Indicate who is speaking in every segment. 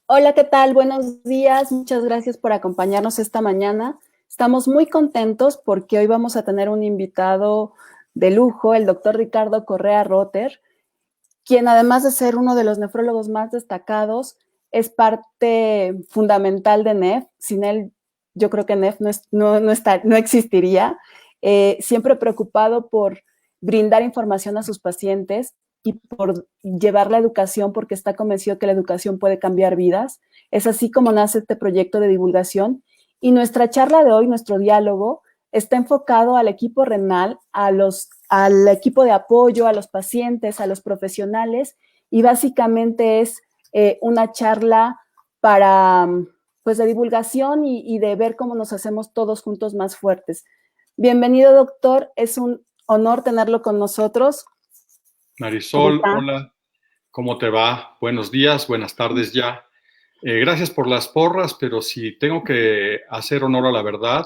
Speaker 1: Hola, ¿qué tal? Buenos días. Muchas gracias por acompañarnos esta mañana. Estamos muy contentos porque hoy vamos a tener un invitado de lujo, el doctor Ricardo Correa Rotter, quien además de ser uno de los nefrólogos más destacados, es parte fundamental de NEF. Sin él, yo creo que NEF no existiría. Siempre preocupado por brindar información a sus pacientes y por llevar la educación, porque está convencido que la educación puede cambiar vidas. Es así como nace este proyecto de divulgación. Y nuestra charla de hoy, nuestro diálogo, está enfocado al equipo renal, al equipo de apoyo, a los pacientes, a los profesionales, y básicamente es una charla para, pues, de divulgación y de ver cómo nos hacemos todos juntos más fuertes. Bienvenido, doctor. Es un honor tenerlo con nosotros. ¿Cómo
Speaker 2: Marisol,
Speaker 1: está?
Speaker 2: hola, ¿cómo te va? Buenos días, buenas tardes ya. Gracias por las porras, pero si tengo que hacer honor a la verdad,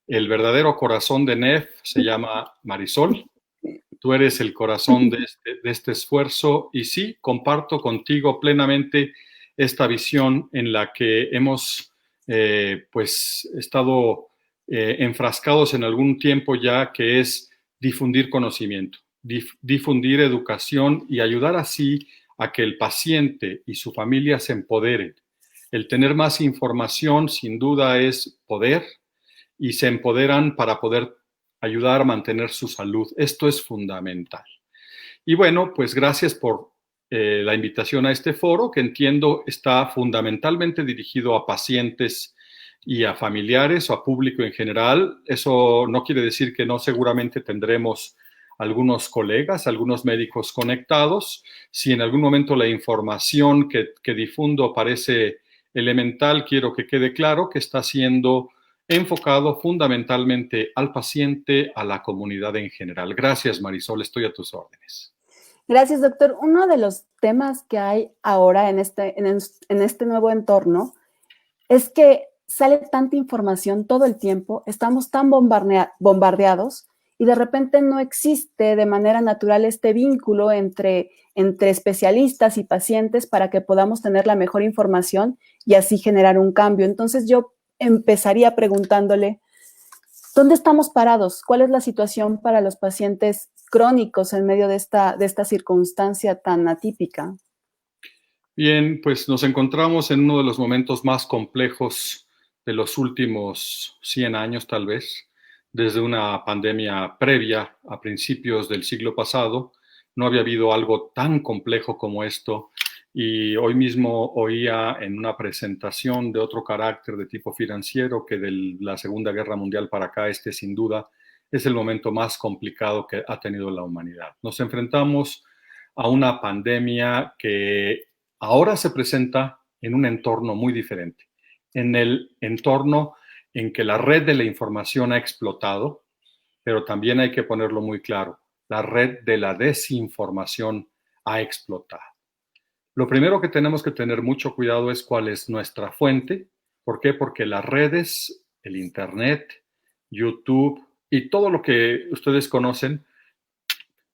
Speaker 2: el verdadero corazón de NEF se llama Marisol. Tú eres el corazón de este esfuerzo y sí, comparto contigo plenamente esta visión en la que hemos pues estado enfrascados en algún tiempo ya, que es difundir conocimiento, difundir educación y ayudar así a que el paciente y su familia se empoderen. El tener más información sin duda es poder, y se empoderan para poder ayudar a mantener su salud. Esto es fundamental. Y bueno, pues gracias por la invitación a este foro, que entiendo está fundamentalmente dirigido a pacientes y a familiares o a público en general. Eso no quiere decir que no, seguramente tendremos algunos colegas, algunos médicos conectados. Si en algún momento la información que difundo parece elemental, quiero que quede claro que está siendo enfocado fundamentalmente al paciente, a la comunidad en general. Gracias, Marisol, estoy a tus órdenes.
Speaker 1: Gracias, doctor. Uno de los temas que hay ahora en este nuevo entorno es que sale tanta información todo el tiempo, estamos tan bombardeados y de repente no existe de manera natural este vínculo entre especialistas y pacientes para que podamos tener la mejor información y así generar un cambio. Entonces yo empezaría preguntándole, ¿dónde estamos parados? ¿Cuál es la situación para los pacientes crónicos en medio de esta circunstancia tan atípica?
Speaker 2: Bien, pues nos encontramos en uno de los momentos más complejos de los últimos 100 años, tal vez. Desde una pandemia previa a principios del siglo pasado, no había habido algo tan complejo como esto. Y hoy mismo oía en una presentación de otro carácter de tipo financiero que de la Segunda Guerra Mundial para acá, este sin duda es el momento más complicado que ha tenido la humanidad. Nos enfrentamos a una pandemia que ahora se presenta en un entorno muy diferente, en el entorno en que la red de la información ha explotado, pero también hay que ponerlo muy claro, la red de la desinformación ha explotado. Lo primero que tenemos que tener mucho cuidado es cuál es nuestra fuente. ¿Por qué? Porque las redes, el Internet, YouTube y todo lo que ustedes conocen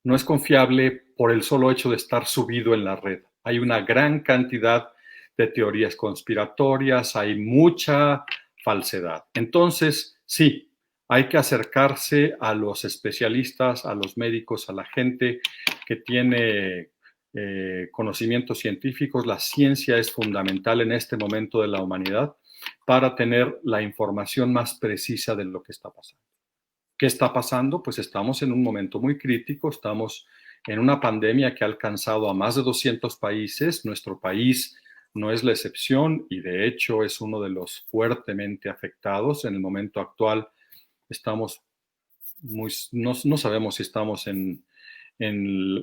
Speaker 2: no es confiable por el solo hecho de estar subido en la red. Hay una gran cantidad de teorías conspiratorias, hay mucha falsedad. Entonces, sí, hay que acercarse a los especialistas, a los médicos, a la gente que tiene conocimientos científicos. La ciencia es fundamental en este momento de la humanidad para tener la información más precisa de lo que está pasando. ¿Qué está pasando? Pues estamos en un momento muy crítico, estamos en una pandemia que ha alcanzado a más de 200 países, nuestro país no es la excepción y de hecho es uno de los fuertemente afectados. En el momento actual estamos no sabemos si estamos en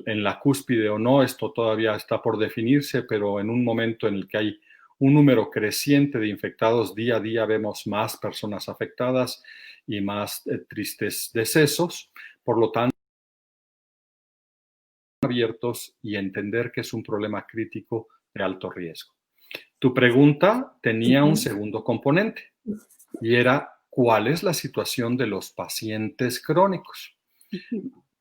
Speaker 2: la cúspide o no, esto todavía está por definirse, pero en un momento en el que hay un número creciente de infectados, día a día vemos más personas afectadas y más tristes decesos. Por lo tanto, abiertos y entender que es un problema crítico de alto riesgo. Tu pregunta tenía un segundo componente y era: ¿cuál es la situación de los pacientes crónicos?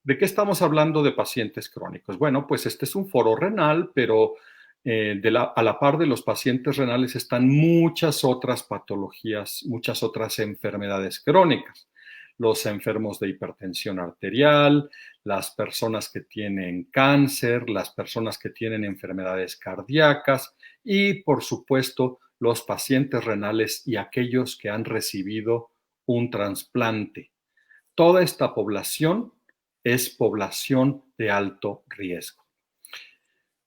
Speaker 2: ¿De qué estamos hablando de pacientes crónicos? Bueno, pues este es un foro renal, pero a la par de los pacientes renales están muchas otras patologías, muchas otras enfermedades crónicas. Los enfermos de hipertensión arterial, las personas que tienen cáncer, las personas que tienen enfermedades cardíacas y, por supuesto, los pacientes renales y aquellos que han recibido un trasplante. Toda esta población es población de alto riesgo.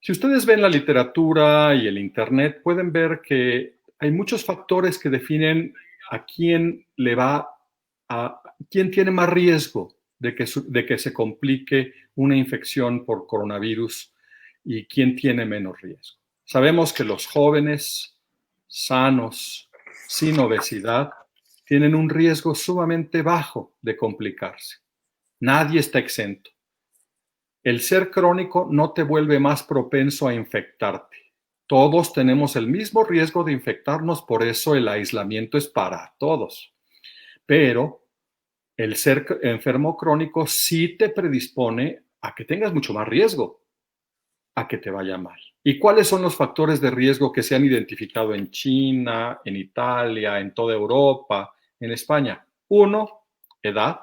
Speaker 2: Si ustedes ven la literatura y el internet, pueden ver que hay muchos factores que definen a quién quién tiene más riesgo de que se complique una infección por coronavirus y quién tiene menos riesgo. Sabemos que los jóvenes sanos, sin obesidad, tienen un riesgo sumamente bajo de complicarse. Nadie está exento. El ser crónico no te vuelve más propenso a infectarte. Todos tenemos el mismo riesgo de infectarnos, por eso el aislamiento es para todos. Pero el ser enfermo crónico sí te predispone a que tengas mucho más riesgo, a que te vaya mal. ¿Y cuáles son los factores de riesgo que se han identificado en China, en Italia, en toda Europa, en España? 1, edad.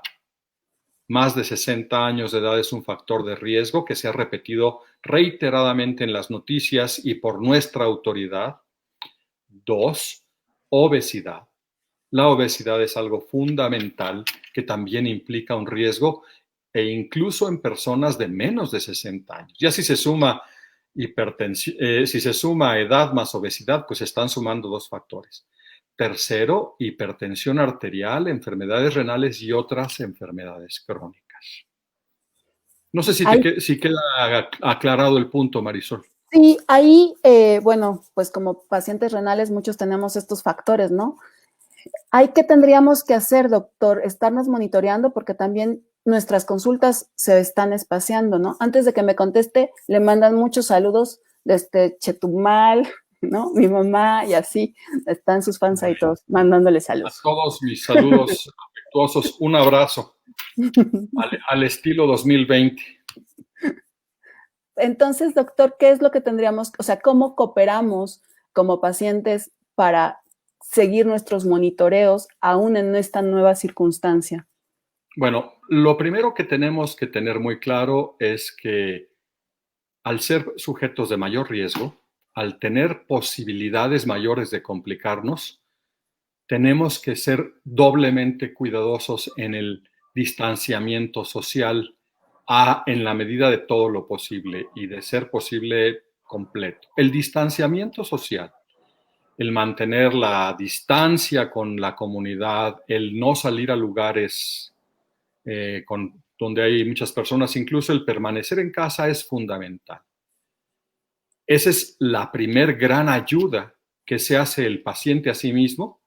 Speaker 2: Más de 60 años de edad es un factor de riesgo que se ha repetido reiteradamente en las noticias y por nuestra autoridad. 2, obesidad. La obesidad es algo fundamental que también implica un riesgo e incluso en personas de menos de 60 años. Ya si se suma si se suma edad más obesidad, pues están sumando 2 factores. Tercero, hipertensión arterial, enfermedades renales y otras enfermedades crónicas. No sé si queda aclarado el punto, Marisol.
Speaker 1: Sí, ahí, bueno, pues como pacientes renales muchos tenemos estos factores, ¿no? ¿Qué tendríamos que hacer, doctor? Estarnos monitoreando porque también nuestras consultas se están espaciando, ¿no? Antes de que me conteste, le mandan muchos saludos desde Chetumal, ¿no? Mi mamá y así, están sus fans ahí todos mandándole saludos.
Speaker 2: A todos mis saludos afectuosos, un abrazo al estilo 2020.
Speaker 1: Entonces, doctor, ¿qué es lo que tendríamos, o sea, cómo cooperamos como pacientes para seguir nuestros monitoreos aún en esta nueva circunstancia?
Speaker 2: Bueno, lo primero que tenemos que tener muy claro es que al ser sujetos de mayor riesgo, al tener posibilidades mayores de complicarnos, tenemos que ser doblemente cuidadosos en el distanciamiento social en la medida de todo lo posible y de ser posible completo. El distanciamiento social, el mantener la distancia con la comunidad, el no salir a lugares donde hay muchas personas, incluso el permanecer en casa es fundamental. Esa es la primer gran ayuda que se hace el paciente a sí mismo,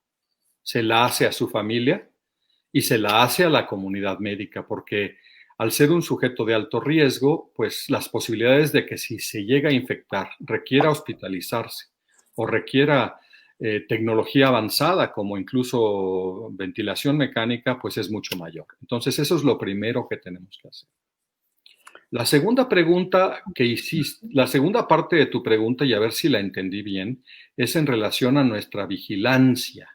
Speaker 2: se la hace a su familia y se la hace a la comunidad médica, porque al ser un sujeto de alto riesgo, pues las posibilidades de que si se llega a infectar, requiera hospitalizarse o requiera tecnología avanzada, como incluso ventilación mecánica, pues es mucho mayor. Entonces, eso es lo primero que tenemos que hacer. La segunda pregunta que hiciste, la segunda parte de tu pregunta, y a ver si la entendí bien, es en relación a nuestra vigilancia.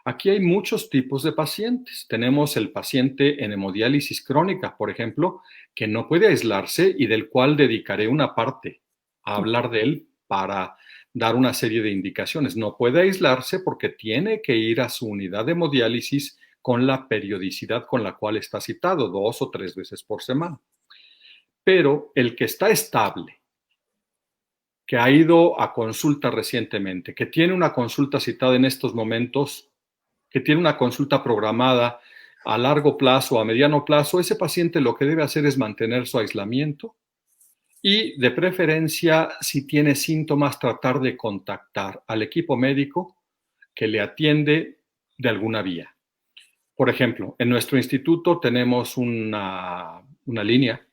Speaker 2: Aquí hay muchos tipos de pacientes. Tenemos el paciente en hemodiálisis crónica, por ejemplo, que no puede aislarse y del cual dedicaré una parte a hablar de él para dar una serie de indicaciones. No puede aislarse porque tiene que ir a su unidad de hemodiálisis con la periodicidad con la cual está citado, 2 o 3 veces por semana. Pero el que está estable, que ha ido a consulta recientemente, que tiene una consulta citada en estos momentos, que tiene una consulta programada a largo plazo o a mediano plazo, ese paciente lo que debe hacer es mantener su aislamiento y, de preferencia, si tiene síntomas, tratar de contactar al equipo médico que le atiende de alguna vía. Por ejemplo, en nuestro instituto tenemos una línea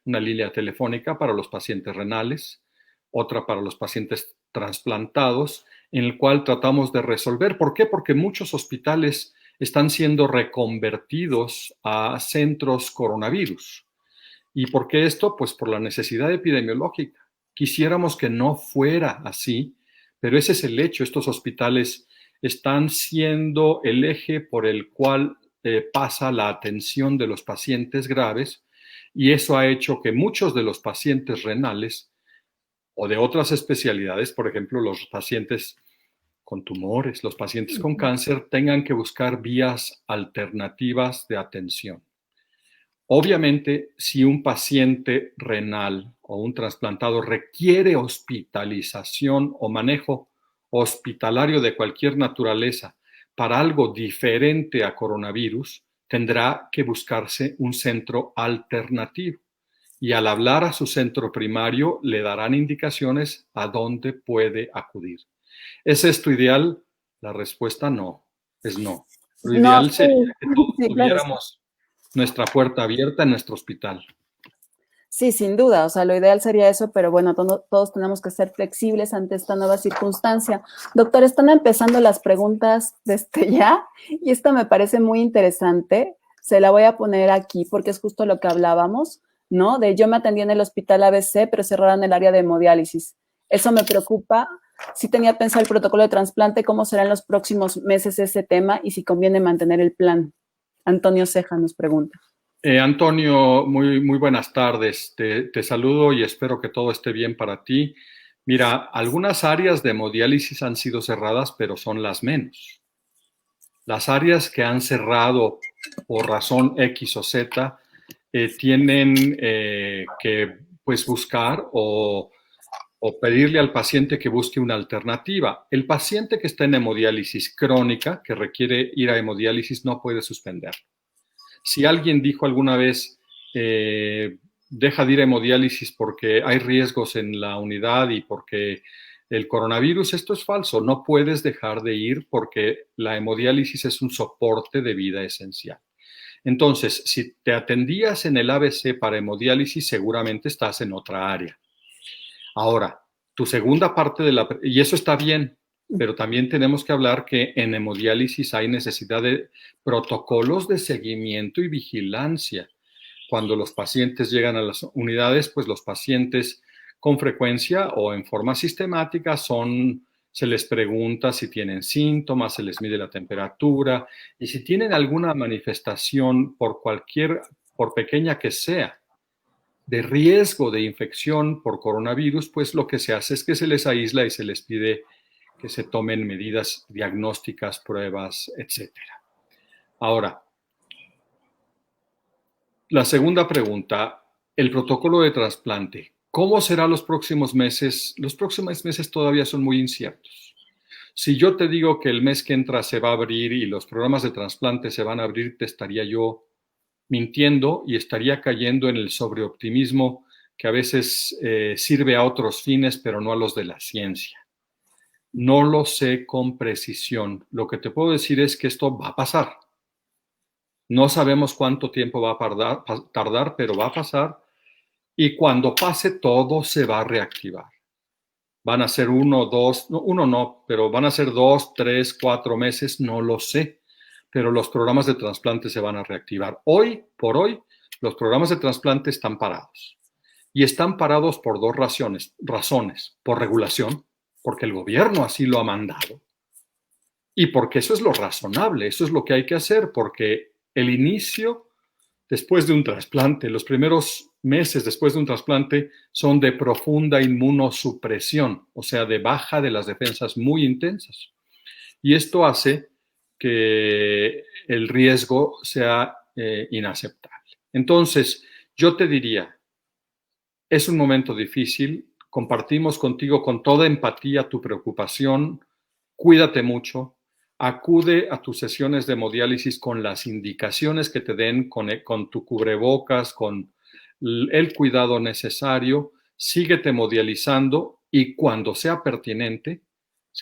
Speaker 2: telefónica para los pacientes renales, otra para los pacientes trasplantados, en el cual tratamos de resolver. ¿Por qué? Porque muchos hospitales están siendo reconvertidos a centros coronavirus. ¿Y por qué esto? Pues por la necesidad epidemiológica. Quisiéramos que no fuera así, pero ese es el hecho. Estos hospitales están siendo el eje por el cual pasa la atención de los pacientes graves, y eso ha hecho que muchos de los pacientes renales o de otras especialidades, por ejemplo, los pacientes con tumores, los pacientes con cáncer, tengan que buscar vías alternativas de atención. Obviamente, si un paciente renal o un trasplantado requiere hospitalización o manejo hospitalario de cualquier naturaleza para algo diferente a coronavirus, tendrá que buscarse un centro alternativo. Y al hablar a su centro primario, le darán indicaciones a dónde puede acudir. ¿Es esto ideal? La respuesta no, es no. Lo
Speaker 1: No,
Speaker 2: ideal sería
Speaker 1: sí,
Speaker 2: que todos
Speaker 1: sí, claro.
Speaker 2: tuviéramos nuestra puerta abierta en nuestro hospital.
Speaker 1: Sí, sin duda, o sea, lo ideal sería eso, pero bueno, todos tenemos que ser flexibles ante esta nueva circunstancia. Doctor, están empezando las preguntas desde ya y esta me parece muy interesante. Se la voy a poner aquí porque es justo lo que hablábamos, ¿no? De yo me atendí en el hospital ABC, pero cerraron el área de hemodiálisis. Eso me preocupa. Sí tenía pensado el protocolo de trasplante, cómo será en los próximos meses ese tema y si conviene mantener el plan. Antonio Ceja nos pregunta.
Speaker 2: Antonio, muy buenas tardes. Te saludo y espero que todo esté bien para ti. Mira, algunas áreas de hemodiálisis han sido cerradas, pero son las menos. Las áreas que han cerrado por razón X o Z tienen que pues, buscar o pedirle al paciente que busque una alternativa. El paciente que está en hemodiálisis crónica, que requiere ir a hemodiálisis, no puede suspender. Si alguien dijo alguna vez, deja de ir a hemodiálisis porque hay riesgos en la unidad y porque el coronavirus, esto es falso. No puedes dejar de ir porque la hemodiálisis es un soporte de vida esencial. Entonces, si te atendías en el ABC para hemodiálisis, seguramente estás en otra área. Ahora, tu segunda parte de la... Y eso está bien, pero también tenemos que hablar que en hemodiálisis hay necesidad de protocolos de seguimiento y vigilancia. Cuando los pacientes llegan a las unidades, pues los pacientes con frecuencia o en forma sistemática se les pregunta si tienen síntomas, se les mide la temperatura y si tienen alguna manifestación por pequeña que sea, de riesgo de infección por coronavirus, pues lo que se hace es que se les aísla y se les pide que se tomen medidas diagnósticas, pruebas, etc. Ahora, la segunda pregunta, el protocolo de trasplante. ¿Cómo será los próximos meses? Los próximos meses todavía son muy inciertos. Si yo te digo que el mes que entra se va a abrir y los programas de trasplante se van a abrir, te estaría yo mintiendo y estaría cayendo en el sobreoptimismo que a veces sirve a otros fines, pero no a los de la ciencia. No lo sé con precisión. Lo que te puedo decir es que esto va a pasar. No sabemos cuánto tiempo va a tardar, pero va a pasar. Y cuando pase, todo se va a reactivar. Van a ser pero van a ser 2, 3, 4 meses, no lo sé. Pero los programas de trasplante se van a reactivar. Hoy por hoy, los programas de trasplante están parados. Y están parados por dos razones. Por regulación, porque el gobierno así lo ha mandado. Y porque eso es lo razonable, eso es lo que hay que hacer, porque el inicio después de un trasplante, los primeros meses después de un trasplante son de profunda inmunosupresión, o sea, de baja de las defensas muy intensas. Y esto hace que el riesgo sea inaceptable. Entonces, yo te diría, es un momento difícil, compartimos contigo con toda empatía tu preocupación, cuídate mucho, acude a tus sesiones de hemodiálisis con las indicaciones que te den, con tu cubrebocas, con el cuidado necesario, síguete hemodializando y cuando sea pertinente,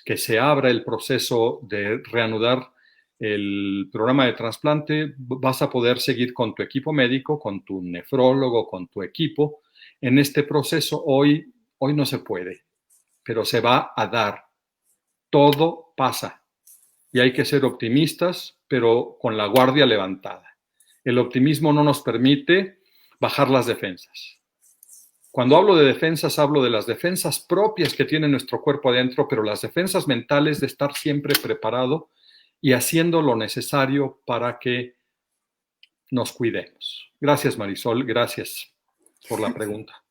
Speaker 2: que se abra el proceso de reanudar el programa de trasplante, vas a poder seguir con tu equipo médico, con tu nefrólogo, con tu equipo. En este proceso hoy no se puede, pero se va a dar. Todo pasa y hay que ser optimistas, pero con la guardia levantada. El optimismo no nos permite bajar las defensas. Cuando hablo de defensas, hablo de las defensas propias que tiene nuestro cuerpo adentro, pero las defensas mentales de estar siempre preparado y haciendo lo necesario para que nos cuidemos. Gracias, Marisol, gracias por la pregunta.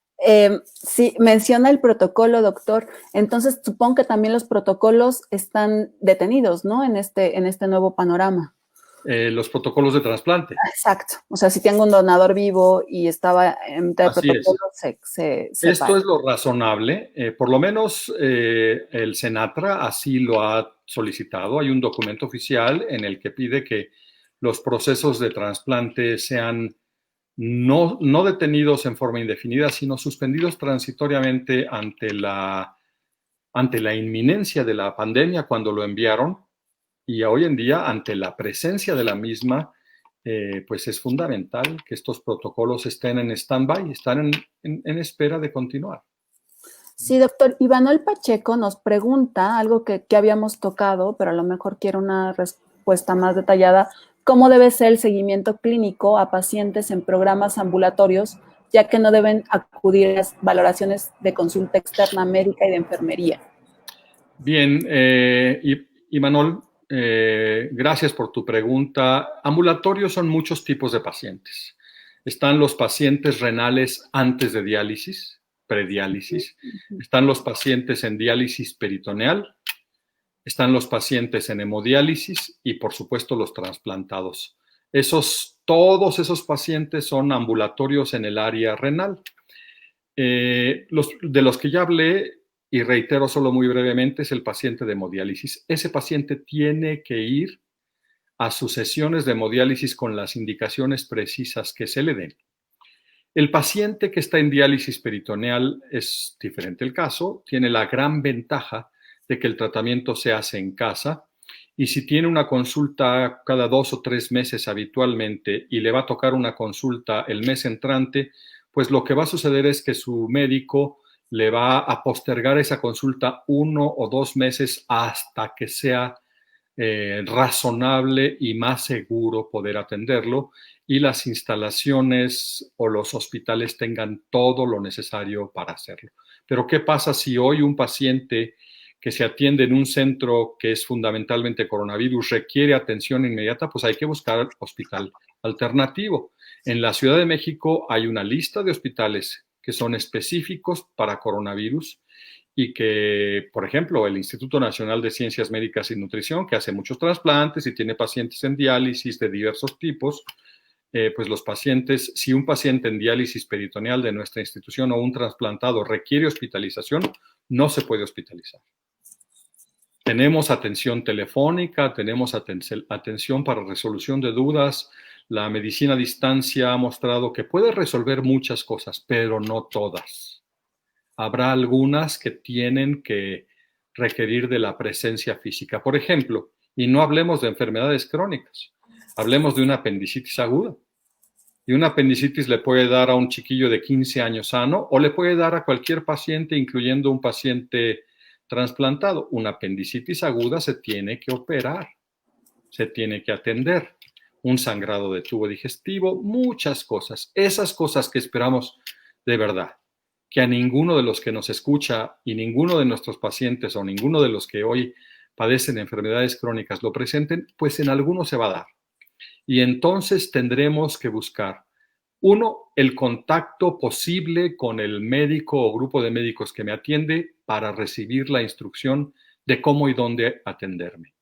Speaker 1: Sí, menciona el protocolo, doctor. Entonces, supongo que también los protocolos están detenidos, ¿no? En este nuevo panorama.
Speaker 2: Los protocolos de trasplante.
Speaker 1: Exacto. O sea, si tengo un donador vivo y estaba en el protocolo, se
Speaker 2: Esto
Speaker 1: para.
Speaker 2: es lo razonable. Por lo menos el Senatra así lo ha solicitado. Hay un documento oficial en el que pide que los procesos de trasplante sean no detenidos en forma indefinida, sino suspendidos transitoriamente ante la inminencia de la pandemia cuando lo enviaron, y hoy en día ante la presencia de la misma, pues es fundamental que estos protocolos estén en stand-by, están en espera de continuar.
Speaker 1: Sí, doctor. Ivanol Pacheco nos pregunta algo que habíamos tocado, pero a lo mejor quiere una respuesta más detallada. ¿Cómo debe ser el seguimiento clínico a pacientes en programas ambulatorios, ya que no deben acudir a las valoraciones de consulta externa médica y de enfermería?
Speaker 2: Bien, Imanol, gracias por tu pregunta. Ambulatorios son muchos tipos de pacientes. Están los pacientes renales antes de diálisis, prediálisis. Están los pacientes en diálisis peritoneal. Están los pacientes en hemodiálisis y, por supuesto, los trasplantados. Todos esos pacientes son ambulatorios en el área renal. De los que ya hablé, y reitero solo muy brevemente, es el paciente de hemodiálisis. Ese paciente tiene que ir a sus sesiones de hemodiálisis con las indicaciones precisas que se le den. El paciente que está en diálisis peritoneal es diferente el caso, tiene la gran ventaja de que el tratamiento se hace en casa, y si tiene una consulta cada 2 o 3 meses habitualmente y le va a tocar una consulta el mes entrante, pues lo que va a suceder es que su médico le va a postergar esa consulta 1 o 2 meses hasta que sea razonable y más seguro poder atenderlo, y las instalaciones o los hospitales tengan todo lo necesario para hacerlo. Pero ¿qué pasa si hoy un paciente que se atiende en un centro que es fundamentalmente coronavirus requiere atención inmediata? Pues hay que buscar hospital alternativo. En la Ciudad de México hay una lista de hospitales que son específicos para coronavirus, y que, por ejemplo, el Instituto Nacional de Ciencias Médicas y Nutrición, que hace muchos trasplantes y tiene pacientes en diálisis de diversos tipos, pues los pacientes, si un paciente en diálisis peritoneal de nuestra institución o un trasplantado requiere hospitalización, no se puede hospitalizar. Tenemos atención telefónica, tenemos atención para resolución de dudas. La medicina a distancia ha mostrado que puede resolver muchas cosas, pero no todas. Habrá algunas que tienen que requerir de la presencia física. Por ejemplo, y no hablemos de enfermedades crónicas, hablemos de una apendicitis aguda. Y una apendicitis le puede dar a un chiquillo de 15 años sano, o le puede dar a cualquier paciente, incluyendo un paciente trasplantado. Una apendicitis aguda se tiene que operar, se tiene que atender. Un sangrado de tubo digestivo, muchas cosas. Esas cosas que esperamos de verdad que a ninguno de los que nos escucha y ninguno de nuestros pacientes o ninguno de los que hoy padecen enfermedades crónicas lo presenten, pues en algunos se va a dar. Y entonces tendremos que buscar, uno, el contacto posible con el médico o grupo de médicos que me atiende para recibir la instrucción de cómo y dónde atenderme.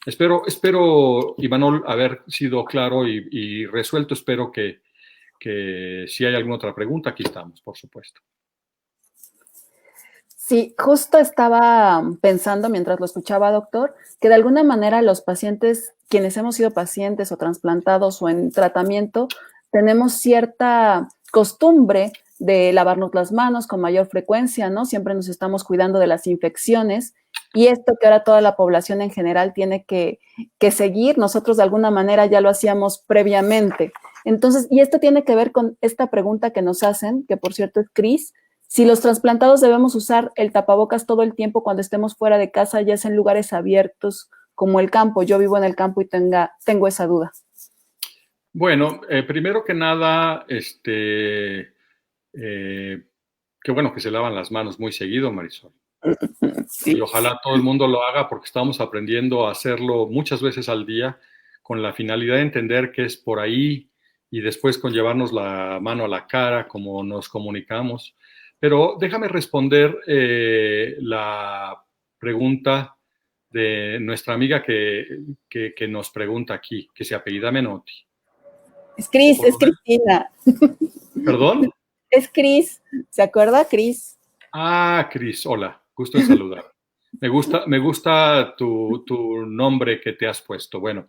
Speaker 2: Espero, Imanol, haber sido claro y resuelto. Espero que si hay alguna otra pregunta, aquí estamos, por supuesto.
Speaker 1: Sí, justo estaba pensando mientras lo escuchaba, doctor, que de alguna manera los pacientes, quienes hemos sido pacientes o trasplantados o en tratamiento, tenemos cierta costumbre de lavarnos las manos con mayor frecuencia, ¿no? Siempre nos estamos cuidando de las infecciones, y esto que ahora toda la población en general tiene que seguir, nosotros de alguna manera ya lo hacíamos previamente. Entonces, y esto tiene que ver con esta pregunta que nos hacen, que por cierto es Cris: si los trasplantados debemos usar el tapabocas todo el tiempo cuando estemos fuera de casa, ya sea en lugares abiertos como el campo. Yo vivo en el campo y tengo esa duda.
Speaker 2: Bueno, primero que nada, Qué bueno que se lavan las manos muy seguido, Marisol. Y
Speaker 1: Sí.
Speaker 2: ojalá todo el mundo lo haga porque estamos aprendiendo a hacerlo muchas veces al día con la finalidad de entender que es por ahí y después con llevarnos la mano a la cara como nos comunicamos. Pero déjame responder la pregunta de nuestra amiga que nos pregunta aquí, que se apellida Menotti.
Speaker 1: Es Cris,
Speaker 2: Por
Speaker 1: es
Speaker 2: lo menos-
Speaker 1: Cristina.
Speaker 2: ¿Perdón?
Speaker 1: Es Cris. ¿Se acuerda, Cris?
Speaker 2: Ah, Cris, hola, gusto en saludar. Me gusta tu nombre que te has puesto. Bueno,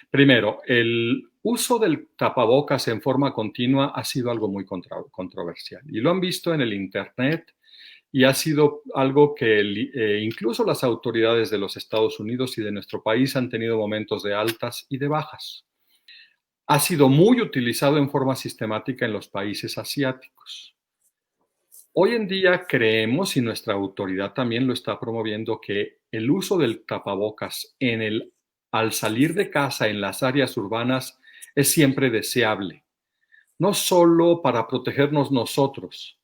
Speaker 2: primero, el uso del tapabocas en forma continua ha sido algo muy controversial y lo han visto en el Internet y ha sido algo que incluso las autoridades de los Estados Unidos y de nuestro país han tenido momentos de altas y de bajas. Ha sido muy utilizado en forma sistemática en los países asiáticos. Hoy en día creemos, y nuestra autoridad también lo está promoviendo, que el uso del tapabocas al salir de casa en las áreas urbanas es siempre deseable, no solo para protegernos nosotros,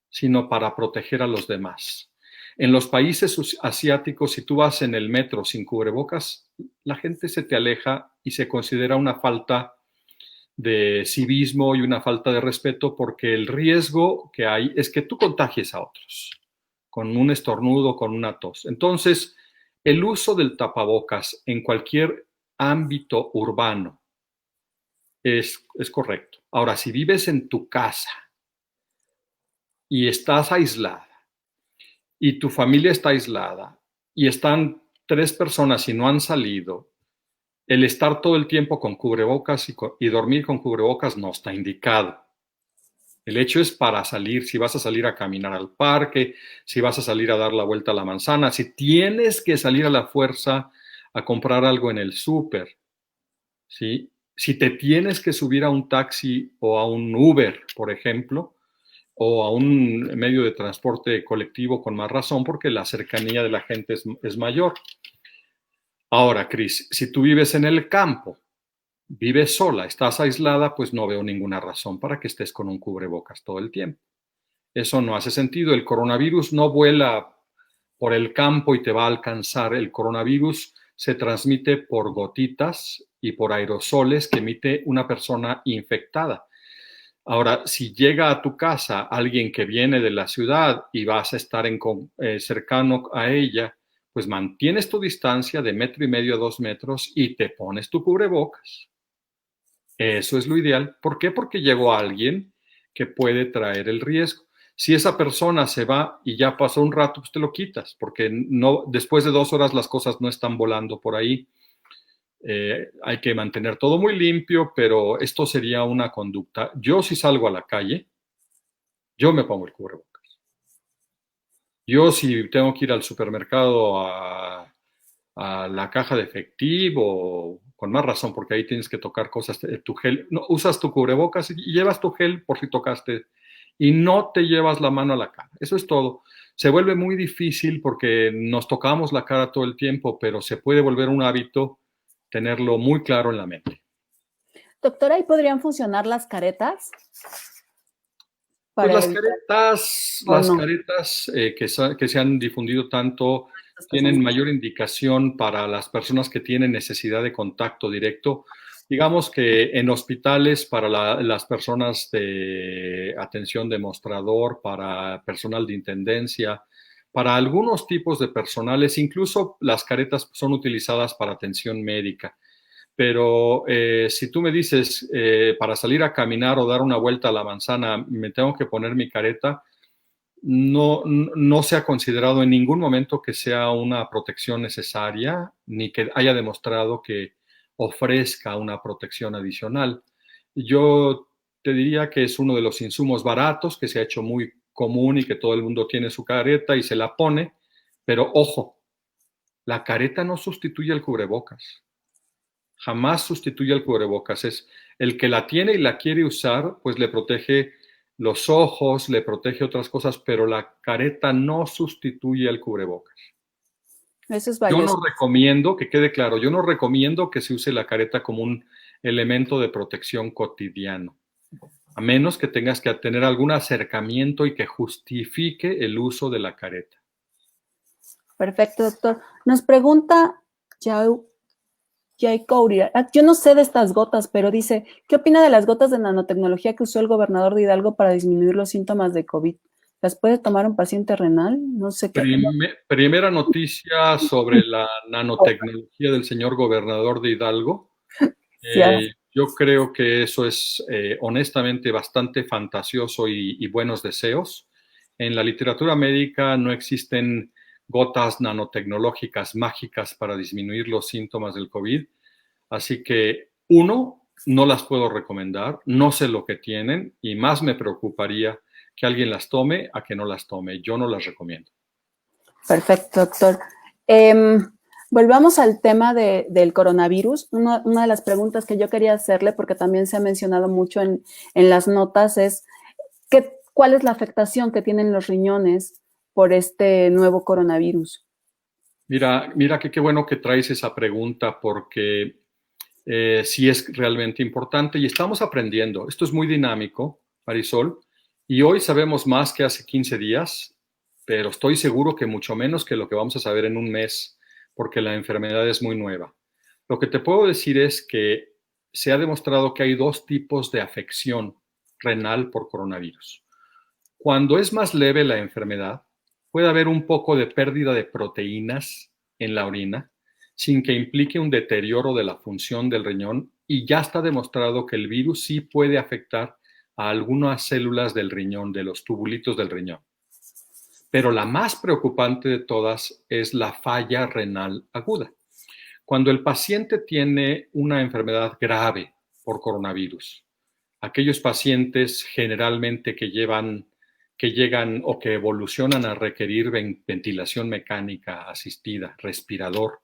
Speaker 2: sino para proteger a los demás. En los países asiáticos, si tú vas en el metro sin cubrebocas, la gente se te aleja y se considera una falta de civismo y una falta de respeto porque el riesgo que hay es que tú contagies a otros con un estornudo, con una tos. Entonces, el uso del tapabocas en cualquier ámbito urbano es correcto. Ahora, si vives en tu casa y estás aislada y tu familia está aislada y están 3 personas y no han salido, el estar todo el tiempo con cubrebocas y dormir con cubrebocas no está indicado. El hecho es para salir, si vas a salir a caminar al parque, si vas a salir a dar la vuelta a la manzana, si tienes que salir a la fuerza a comprar algo en el súper, ¿sí? Si te tienes que subir a un taxi o a un Uber, por ejemplo, o a un medio de transporte colectivo con más razón, porque la cercanía de la gente es mayor. Ahora, Cris, si tú vives en el campo, vives sola, estás aislada, pues no veo ninguna razón para que estés con un cubrebocas todo el tiempo. Eso no hace sentido. El coronavirus no vuela por el campo y te va a alcanzar. El coronavirus se transmite por gotitas y por aerosoles que emite una persona infectada. Ahora, si llega a tu casa alguien que viene de la ciudad y vas a estar cercano a ella, pues mantienes tu distancia de 1,5 metros a 2 metros y te pones tu cubrebocas. Eso es lo ideal. ¿Por qué? Porque llegó alguien que puede traer el riesgo. Si esa persona se va y ya pasó un rato, pues te lo quitas, porque no, después de 2 horas las cosas no están volando por ahí. Hay que mantener todo muy limpio, pero esto sería una conducta. Yo si salgo a la calle, yo me pongo el cubrebocas. Yo si tengo que ir al supermercado a la caja de efectivo, con más razón, porque ahí tienes que tocar cosas, tu gel, no, usas tu cubrebocas y llevas tu gel por si tocaste y no te llevas la mano a la cara. Eso es todo. Se vuelve muy difícil porque nos tocamos la cara todo el tiempo, pero se puede volver un hábito tenerlo muy claro en la mente.
Speaker 1: Doctora, ¿ahí podrían funcionar las caretas?
Speaker 2: Pues
Speaker 1: Para evitar o
Speaker 2: las
Speaker 1: no.
Speaker 2: caretas que se han difundido tanto
Speaker 1: Estas son-
Speaker 2: tienen mayor indicación para las personas que tienen necesidad de contacto directo. Digamos que en hospitales para las personas de atención de mostrador, para personal de intendencia, para algunos tipos de personales, incluso las caretas son utilizadas para atención médica. Pero si tú me dices, para salir a caminar o dar una vuelta a la manzana, me tengo que poner mi careta, no se ha considerado en ningún momento que sea una protección necesaria, ni que haya demostrado que ofrezca una protección adicional. Yo te diría que es uno de los insumos baratos que se ha hecho muy común y que todo el mundo tiene su careta y se la pone, pero ojo, la careta no sustituye el cubrebocas. Jamás sustituye al cubrebocas. Es el que la tiene y la quiere usar, pues le protege los ojos, le protege otras cosas, pero la careta no sustituye al cubrebocas.
Speaker 1: Eso es
Speaker 2: Yo no
Speaker 1: valioso.
Speaker 2: recomiendo, que quede claro, yo no recomiendo que se use la careta como un elemento de protección cotidiano. a menos que tengas que tener algún acercamiento y que justifique el uso de la careta.
Speaker 1: Perfecto, doctor. Nos pregunta Jay Cowry. Yo no sé de estas gotas, pero dice, ¿qué opina de las gotas de nanotecnología que usó el gobernador de Hidalgo para disminuir los síntomas de COVID? ¿Las puede tomar un paciente renal? No sé qué.
Speaker 2: Primera noticia sobre la nanotecnología del señor gobernador de Hidalgo. Yo creo que eso es honestamente bastante fantasioso y buenos deseos. En la literatura médica no existen gotas nanotecnológicas mágicas para disminuir los síntomas del COVID. Así que, uno, no las puedo recomendar, no sé lo que tienen y más me preocuparía que alguien las tome a que no las tome. Yo no las recomiendo.
Speaker 1: Perfecto, doctor. Volvamos al tema del coronavirus. Una de las preguntas que yo quería hacerle, porque también se ha mencionado mucho en las notas, es ¿cuál es la afectación que tienen los riñones por este nuevo coronavirus?
Speaker 2: Mira que qué bueno que traes esa pregunta porque sí es realmente importante y estamos aprendiendo. Esto es muy dinámico, Marisol, y hoy sabemos más que hace 15 días, pero estoy seguro que mucho menos que lo que vamos a saber en un mes, porque la enfermedad es muy nueva. Lo que te puedo decir es que se ha demostrado que hay dos tipos de afección renal por coronavirus. Cuando es más leve la enfermedad, puede haber un poco de pérdida de proteínas en la orina, sin que implique un deterioro de la función del riñón, y ya está demostrado que el virus sí puede afectar a algunas células del riñón, de los tubulitos del riñón. Pero la más preocupante de todas es la falla renal aguda. Cuando el paciente tiene una enfermedad grave por coronavirus, aquellos pacientes generalmente que llegan o que evolucionan a requerir ventilación mecánica asistida, respirador,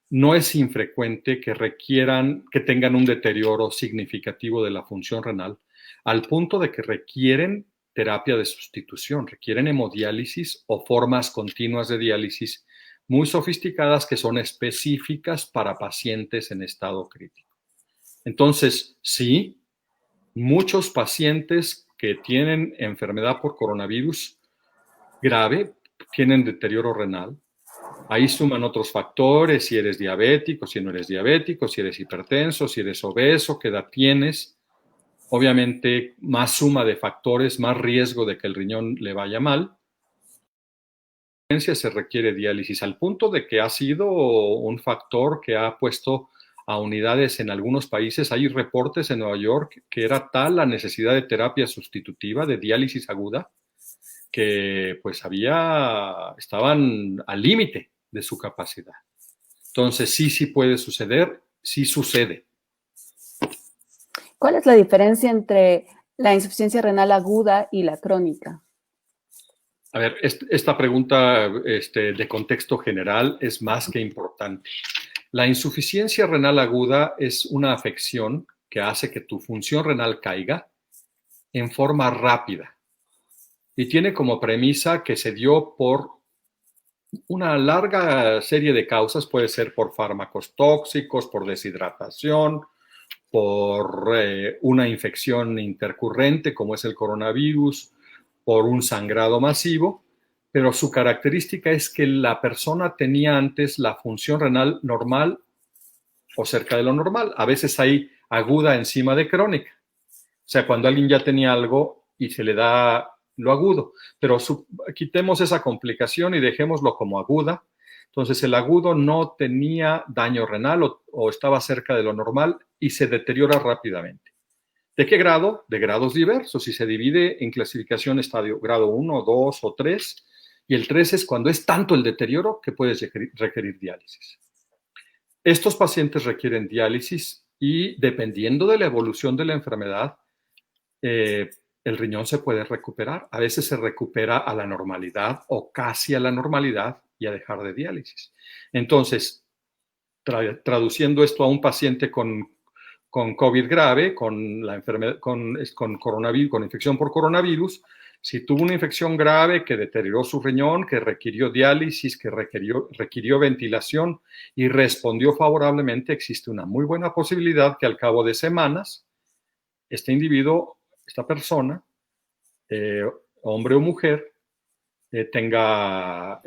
Speaker 2: no es infrecuente que tengan un deterioro significativo de la función renal, al punto de que requieren terapia de sustitución, requieren hemodiálisis o formas continuas de diálisis muy sofisticadas que son específicas para pacientes en estado crítico. Entonces, sí, muchos pacientes que tienen enfermedad por coronavirus grave tienen deterioro renal. Ahí suman otros factores, si eres diabético, si no eres diabético, si eres hipertenso, si eres obeso, qué edad tienes. Obviamente, más suma de factores, más riesgo de que el riñón le vaya mal. Se requiere diálisis al punto de que ha sido un factor que ha puesto a unidades en algunos países. Hay reportes en Nueva York que era tal la necesidad de terapia sustitutiva, de diálisis aguda, que pues estaban al límite de su capacidad. Entonces sí puede suceder, sí sucede.
Speaker 1: ¿Cuál es la diferencia entre la insuficiencia renal aguda y la crónica?
Speaker 2: A ver, esta pregunta de contexto general es más que importante. La insuficiencia renal aguda es una afección que hace que tu función renal caiga en forma rápida y tiene como premisa que se dio por una larga serie de causas. Puede ser por fármacos tóxicos, por deshidratación, por una infección intercurrente como es el coronavirus, por un sangrado masivo, pero su característica es que la persona tenía antes la función renal normal o cerca de lo normal. A veces hay aguda encima de crónica. O sea, cuando alguien ya tenía algo y se le da lo agudo, pero quitemos esa complicación y dejémoslo como aguda. Entonces, el agudo no tenía daño renal o estaba cerca de lo normal y se deteriora rápidamente. ¿De qué grado? De grados diversos, y se divide en clasificación estadio grado 1, 2 o 3, y el 3 es cuando es tanto el deterioro que puedes requerir diálisis. Estos pacientes requieren diálisis y dependiendo de la evolución de la enfermedad, el riñón se puede recuperar. A veces se recupera a la normalidad o casi a la normalidad y a dejar de diálisis. Entonces, traduciendo esto a un paciente con COVID grave, con la enfermedad, con coronavirus, con infección por coronavirus, si tuvo una infección grave que deterioró su riñón, que requirió diálisis, que requirió ventilación y respondió favorablemente, existe una muy buena posibilidad que al cabo de semanas este individuo esta persona, hombre o mujer, tenga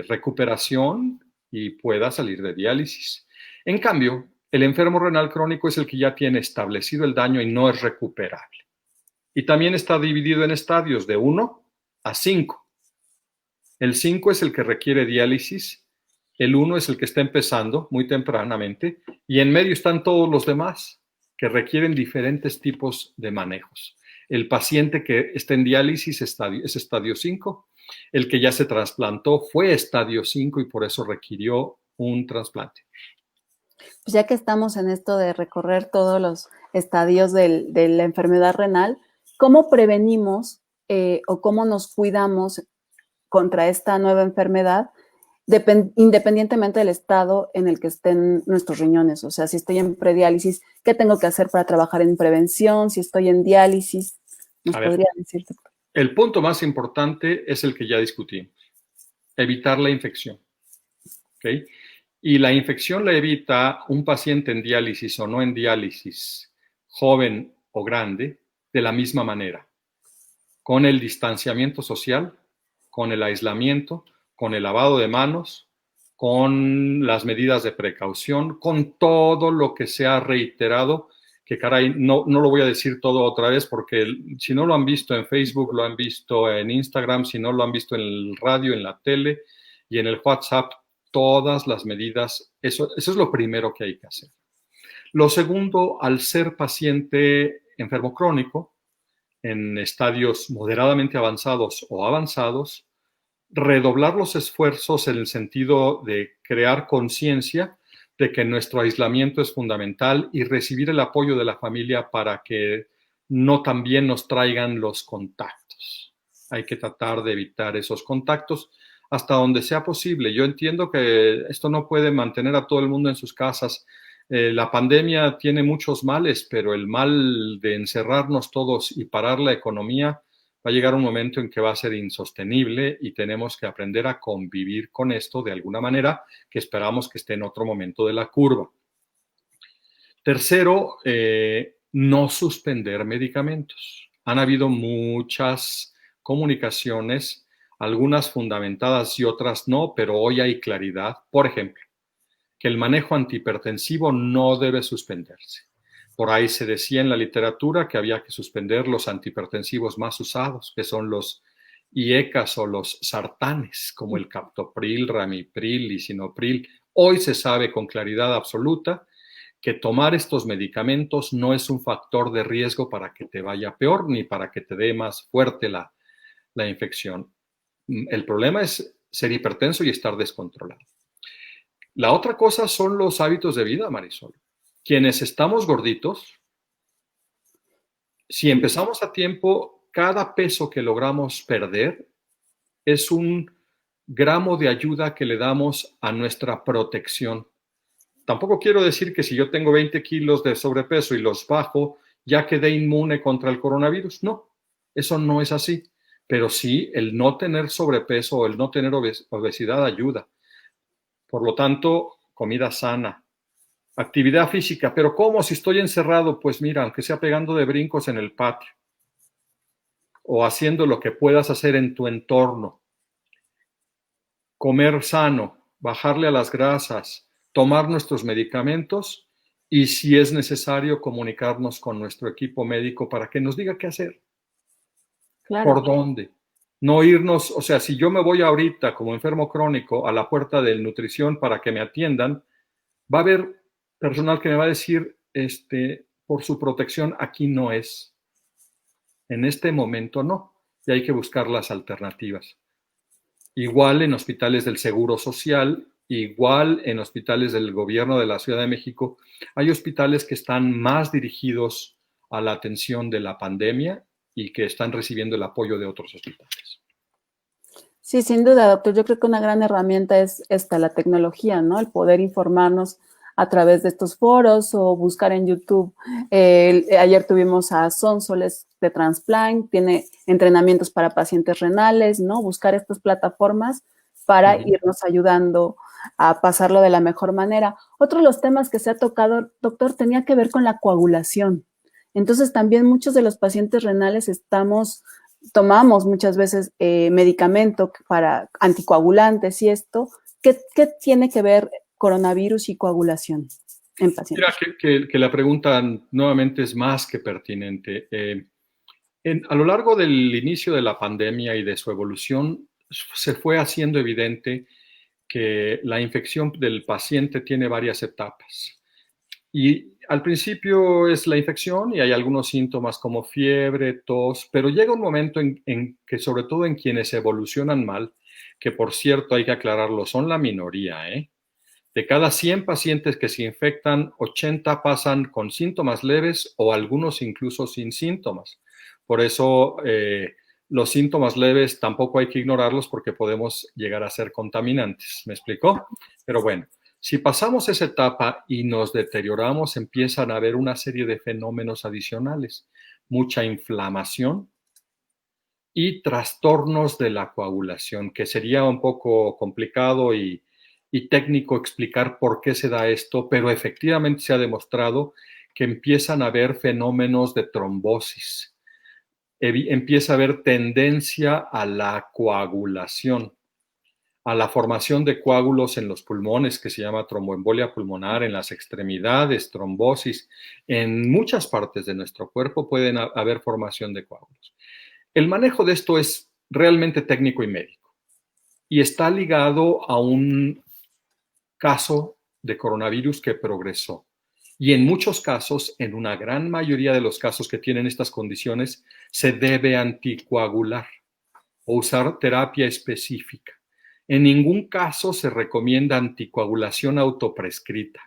Speaker 2: recuperación y pueda salir de diálisis. En cambio, el enfermo renal crónico es el que ya tiene establecido el daño y no es recuperable. Y también está dividido en estadios de 1 a 5. El 5 es el que requiere diálisis, el 1 es el que está empezando muy tempranamente y en medio están todos los demás que requieren diferentes tipos de manejos. El paciente que está en diálisis es estadio 5, el que ya se trasplantó fue estadio 5 y por eso requirió un trasplante.
Speaker 1: Pues ya que estamos en esto de recorrer todos los estadios de la enfermedad renal, ¿cómo prevenimos o cómo nos cuidamos contra esta nueva enfermedad, independientemente del estado en el que estén nuestros riñones? O sea, si estoy en prediálisis, ¿qué tengo que hacer para trabajar en prevención? Si estoy en diálisis, ¿nos podría decir, doctor?
Speaker 2: El punto más importante es el que ya discutimos, evitar la infección. ¿Okay? Y la infección la evita un paciente en diálisis o no en diálisis, joven o grande, de la misma manera, con el distanciamiento social, con el aislamiento, con el lavado de manos, con las medidas de precaución, con todo lo que se ha reiterado, que caray, no lo voy a decir todo otra vez porque si no lo han visto en Facebook, lo han visto en Instagram, si no lo han visto en el radio, en la tele y en el WhatsApp, todas las medidas, eso es lo primero que hay que hacer. Lo segundo, al ser paciente enfermo crónico, en estadios moderadamente avanzados o avanzados, redoblar los esfuerzos en el sentido de crear conciencia de que nuestro aislamiento es fundamental y recibir el apoyo de la familia para que no también nos traigan los contactos. Hay que tratar de evitar esos contactos hasta donde sea posible. Yo entiendo que esto no puede mantener a todo el mundo en sus casas. La pandemia tiene muchos males, pero el mal de encerrarnos todos y parar la economía va a llegar un momento en que va a ser insostenible y tenemos que aprender a convivir con esto de alguna manera que esperamos que esté en otro momento de la curva. Tercero, no suspender medicamentos. Han habido muchas comunicaciones, algunas fundamentadas y otras no, pero hoy hay claridad. Por ejemplo, que el manejo antihipertensivo no debe suspenderse. Por ahí se decía en la literatura que había que suspender los antihipertensivos más usados, que son los IECAs o los sartanes, como el captopril, ramipril, lisinopril. Hoy se sabe con claridad absoluta que tomar estos medicamentos no es un factor de riesgo para que te vaya peor ni para que te dé más fuerte la infección. El problema es ser hipertenso y estar descontrolado. La otra cosa son los hábitos de vida, Marisol. Quienes estamos gorditos, si empezamos a tiempo, cada peso que logramos perder es un gramo de ayuda que le damos a nuestra protección. Tampoco quiero decir que si yo tengo 20 kilos de sobrepeso y los bajo, ya quedé inmune contra el coronavirus. No, eso no es así. Pero sí, el no tener sobrepeso o el no tener obesidad ayuda. Por lo tanto, comida sana, actividad física. ¿Pero cómo si estoy encerrado? Pues mira, aunque sea pegando de brincos en el patio o haciendo lo que puedas hacer en tu entorno. Comer sano, bajarle a las grasas, tomar nuestros medicamentos y si es necesario comunicarnos con nuestro equipo médico para que nos diga qué hacer. Claro. ¿Por dónde? No irnos, o sea, si yo me voy ahorita como enfermo crónico a la puerta de nutrición para que me atiendan, va a haber personal que me va a decir, por su protección, aquí no es. En este momento no. Y hay que buscar las alternativas. Igual en hospitales del Seguro Social, igual en hospitales del gobierno de la Ciudad de México, hay hospitales que están más dirigidos a la atención de la pandemia y que están recibiendo el apoyo de otros hospitales.
Speaker 1: Sí, sin duda, doctor. Yo creo que una gran herramienta es la tecnología, ¿no? El poder informarnos a través de estos foros o buscar en YouTube. Ayer tuvimos a Sonsoles de Transplant, tiene entrenamientos para pacientes renales, ¿no? Buscar estas plataformas para irnos ayudando a pasarlo de la mejor manera. Otro de los temas que se ha tocado, doctor, tenía que ver con la coagulación. Entonces también muchos de los pacientes renales tomamos muchas veces medicamento para anticoagulantes y esto. ¿Qué tiene que ver coronavirus y coagulación en pacientes?
Speaker 2: Mira que la pregunta nuevamente es más que pertinente. A lo largo del inicio de la pandemia y de su evolución, se fue haciendo evidente que la infección del paciente tiene varias etapas. Y al principio es la infección y hay algunos síntomas como fiebre, tos, pero llega un momento en que, sobre todo en quienes evolucionan mal, que por cierto hay que aclararlo, son la minoría, ¿eh? De cada 100 pacientes que se infectan, 80 pasan con síntomas leves o algunos incluso sin síntomas. Por eso los síntomas leves tampoco hay que ignorarlos porque podemos llegar a ser contaminantes. ¿Me explicó? Pero bueno, si pasamos esa etapa y nos deterioramos, empiezan a haber una serie de fenómenos adicionales. Mucha inflamación y trastornos de la coagulación, que sería un poco complicado y técnico explicar por qué se da esto, pero efectivamente se ha demostrado que empiezan a haber fenómenos de trombosis, empieza a haber tendencia a la coagulación, a la formación de coágulos en los pulmones, que se llama tromboembolia pulmonar, en las extremidades, trombosis. En muchas partes de nuestro cuerpo pueden haber formación de coágulos. El manejo de esto es realmente técnico y médico y está ligado a un caso de coronavirus que progresó. Y en muchos casos, en una gran mayoría de los casos que tienen estas condiciones, se debe anticoagular o usar terapia específica. En ningún caso se recomienda anticoagulación autoprescrita.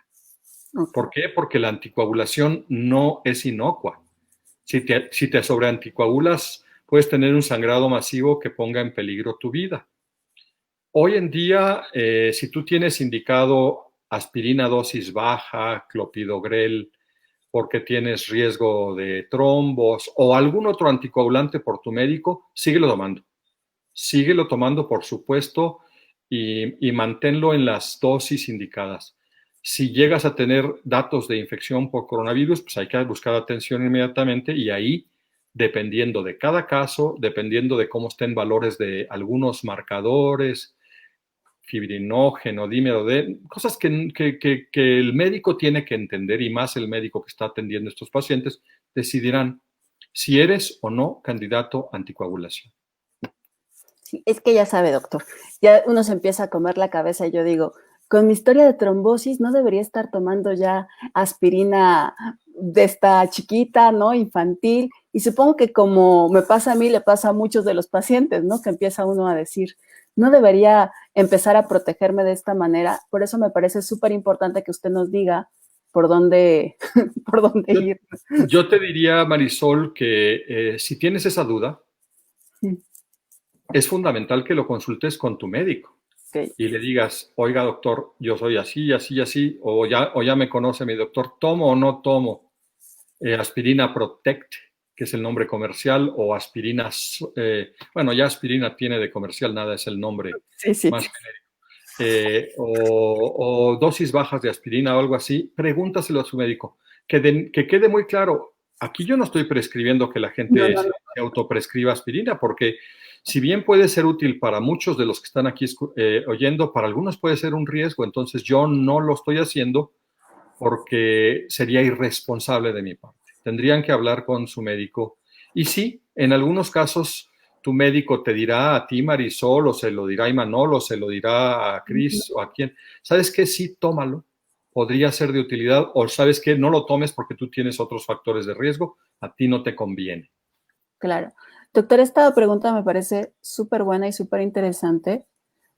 Speaker 2: ¿Por qué? Porque la anticoagulación no es inocua. Si te sobreanticoagulas, puedes tener un sangrado masivo que ponga en peligro tu vida. Hoy en día, si tú tienes indicado aspirina dosis baja, clopidogrel, porque tienes riesgo de trombos o algún otro anticoagulante por tu médico, síguelo tomando. Síguelo tomando, por supuesto, y manténlo en las dosis indicadas. Si llegas a tener datos de infección por coronavirus, pues hay que buscar atención inmediatamente y ahí, dependiendo de cada caso, dependiendo de cómo estén valores de algunos marcadores, fibrinógeno, dímero D, cosas que el médico tiene que entender y más el médico que está atendiendo a estos pacientes, decidirán si eres o no candidato a anticoagulación.
Speaker 1: Sí, es que ya sabe, doctor, ya uno se empieza a comer la cabeza y yo digo, con mi historia de trombosis no debería estar tomando ya aspirina de esta chiquita, ¿no? Infantil. Y supongo que como me pasa a mí, le pasa a muchos de los pacientes, ¿no? Que empieza uno a decir, no debería empezar a protegerme de esta manera. Por eso me parece súper importante que usted nos diga por dónde, por dónde ir.
Speaker 2: Yo te diría, Marisol, que si tienes esa duda, es fundamental que lo consultes con tu médico. Okay. Y le digas, oiga, doctor, yo soy así, así, así, o ya me conoce mi doctor, ¿tomo o no tomo aspirina Protect, que es el nombre comercial, o aspirina, bueno, ya aspirina tiene de comercial nada, es el nombre más genérico. O dosis bajas de aspirina o algo así, pregúntaselo a su médico. Que quede muy claro, aquí yo no estoy prescribiendo que la gente se autoprescriba aspirina, porque si bien puede ser útil para muchos de los que están aquí oyendo, para algunos puede ser un riesgo, entonces yo no lo estoy haciendo porque sería irresponsable de mi parte. Tendrían que hablar con su médico. Y sí, en algunos casos tu médico te dirá a ti, Marisol, o se lo dirá a Imanol, o se lo dirá a Cris, o a quien. ¿Sabes qué? Sí, tómalo. Podría ser de utilidad, o ¿sabes qué? No lo tomes porque tú tienes otros factores de riesgo. A ti no te conviene.
Speaker 1: Claro. Doctor, esta pregunta me parece súper buena y súper interesante.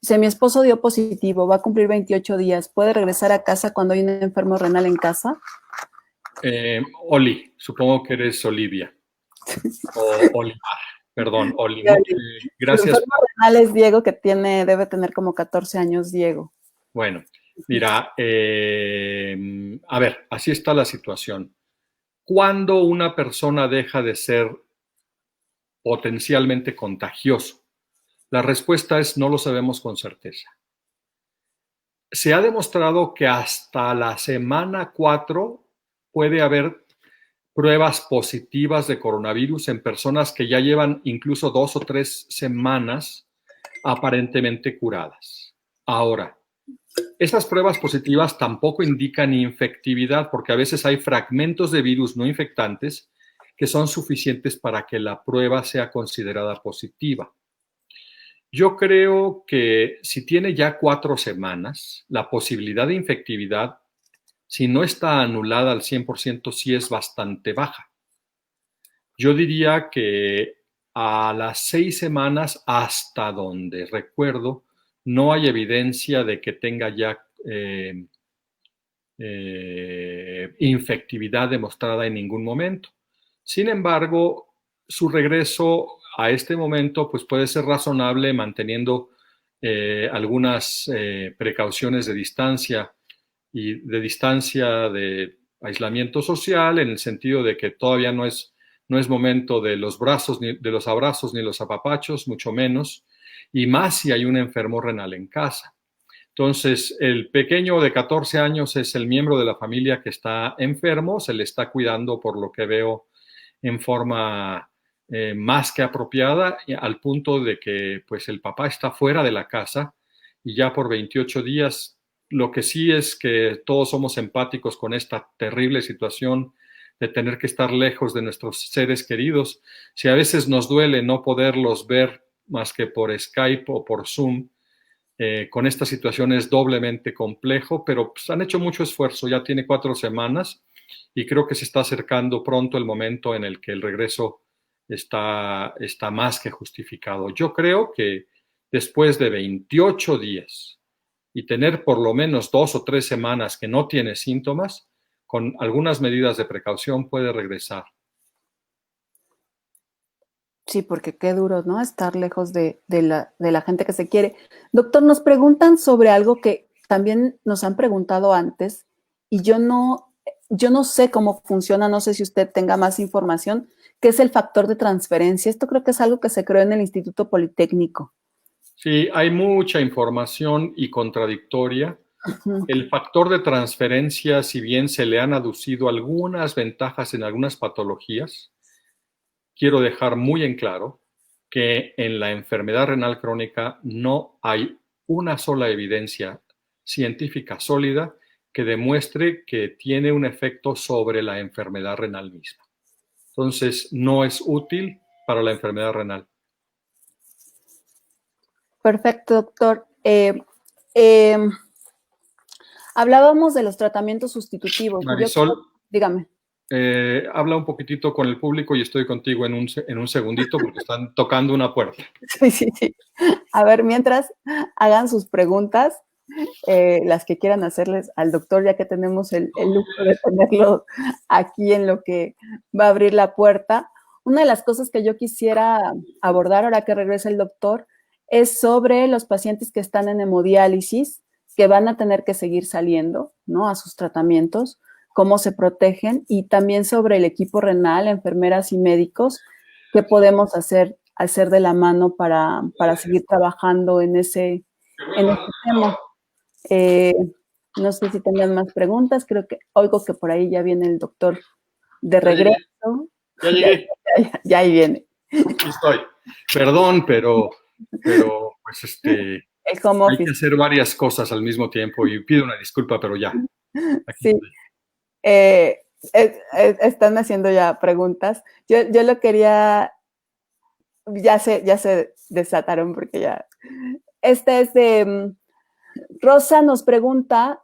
Speaker 1: Dice, mi esposo dio positivo, va a cumplir 28 días. ¿Puede regresar a casa cuando hay un enfermo renal en casa?
Speaker 2: Oli, supongo que eres Olivia. O Olimar, perdón, Oli. Gracias.
Speaker 1: El enfermo renal es Diego, que debe tener como 14 años, Diego.
Speaker 2: Bueno, mira, a ver, así está la situación. ¿Cuándo una persona deja de ser potencialmente contagioso? La respuesta es no lo sabemos con certeza. Se ha demostrado que hasta la semana 4 puede haber pruebas positivas de coronavirus en personas que ya llevan incluso 2 o 3 semanas aparentemente curadas. Ahora, esas pruebas positivas tampoco indican infectividad, porque a veces hay fragmentos de virus no infectantes que son suficientes para que la prueba sea considerada positiva. Yo creo que si tiene ya 4 semanas, la posibilidad de infectividad, si no está anulada al 100%, sí es bastante baja. Yo diría que a las 6 semanas, hasta donde recuerdo, no hay evidencia de que tenga ya infectividad demostrada en ningún momento. Sin embargo, su regreso a este momento pues puede ser razonable manteniendo algunas precauciones de distancia de aislamiento social, en el sentido de que todavía no es momento de los brazos, ni de los abrazos, ni los apapachos, mucho menos, y más si hay un enfermo renal en casa. Entonces, el pequeño de 14 años es el miembro de la familia que está enfermo, se le está cuidando, por lo que veo, en forma más que apropiada, al punto de que pues el papá está fuera de la casa y ya por 28 días. Lo que sí es que todos somos empáticos con esta terrible situación de tener que estar lejos de nuestros seres queridos. Si a veces nos duele no poderlos ver más que por Skype o por Zoom, con esta situación es doblemente complejo, pero pues, han hecho mucho esfuerzo. Ya tiene 4 semanas y creo que se está acercando pronto el momento en el que el regreso está más que justificado. Yo creo que después de 28 días y tener por lo menos 2 o 3 semanas que no tiene síntomas, con algunas medidas de precaución puede regresar.
Speaker 1: Sí, porque qué duro, ¿no? Estar lejos de la gente que se quiere. Doctor, nos preguntan sobre algo que también nos han preguntado antes y yo no sé cómo funciona, no sé si usted tenga más información, que es el factor de transferencia. Esto creo que es algo que se creó en el Instituto Politécnico.
Speaker 2: Sí, hay mucha información y contradictoria. El factor de transferencia, si bien se le han aducido algunas ventajas en algunas patologías, quiero dejar muy en claro que en la enfermedad renal crónica no hay una sola evidencia científica sólida que demuestre que tiene un efecto sobre la enfermedad renal misma. Entonces, no es útil para la enfermedad renal.
Speaker 1: Perfecto, doctor. Hablábamos de los tratamientos sustitutivos.
Speaker 2: Marisol,
Speaker 1: dígame.
Speaker 2: habla un poquitito con el público y estoy contigo en un segundito porque están tocando una puerta.
Speaker 1: Sí. A ver, mientras hagan sus preguntas, las que quieran hacerles al doctor, ya que tenemos el lujo de tenerlo aquí en lo que va a abrir la puerta. Una de las cosas que yo quisiera abordar ahora que regresa el doctor es sobre los pacientes que están en hemodiálisis, que van a tener que seguir saliendo, ¿no?, a sus tratamientos, cómo se protegen, y también sobre el equipo renal, enfermeras y médicos, qué podemos hacer de la mano para seguir trabajando en ese tema. No sé si tengan más preguntas, creo que oigo que por ahí ya viene el doctor de regreso.
Speaker 2: Ya llegué.
Speaker 1: Ya ahí viene.
Speaker 2: Aquí estoy. Perdón, pero pues
Speaker 1: El home
Speaker 2: hay
Speaker 1: office.
Speaker 2: que hacer varias cosas al mismo tiempo y pido una disculpa, pero ya. Aquí
Speaker 1: Sí. Están haciendo ya preguntas. Yo lo quería, ya se desataron porque ya. Este es de Rosa, nos pregunta,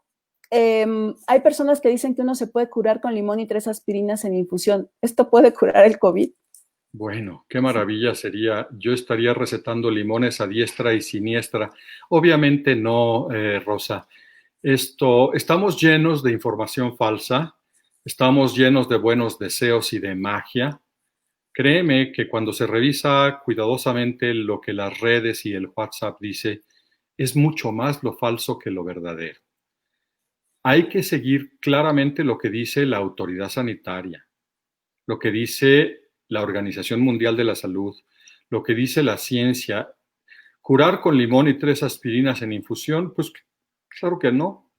Speaker 1: hay personas que dicen que uno se puede curar con limón y 3 aspirinas en infusión. ¿Esto puede curar el COVID?
Speaker 2: Bueno, qué maravilla sería. Yo estaría recetando limones a diestra y siniestra. Obviamente no, Rosa. Estamos llenos de información falsa, estamos llenos de buenos deseos y de magia. Créeme que cuando se revisa cuidadosamente lo que las redes y el WhatsApp dice, es mucho más lo falso que lo verdadero. Hay que seguir claramente lo que dice la autoridad sanitaria, lo que dice la Organización Mundial de la Salud, lo que dice la ciencia. ¿Curar con limón y 3 aspirinas en infusión? Pues claro que no.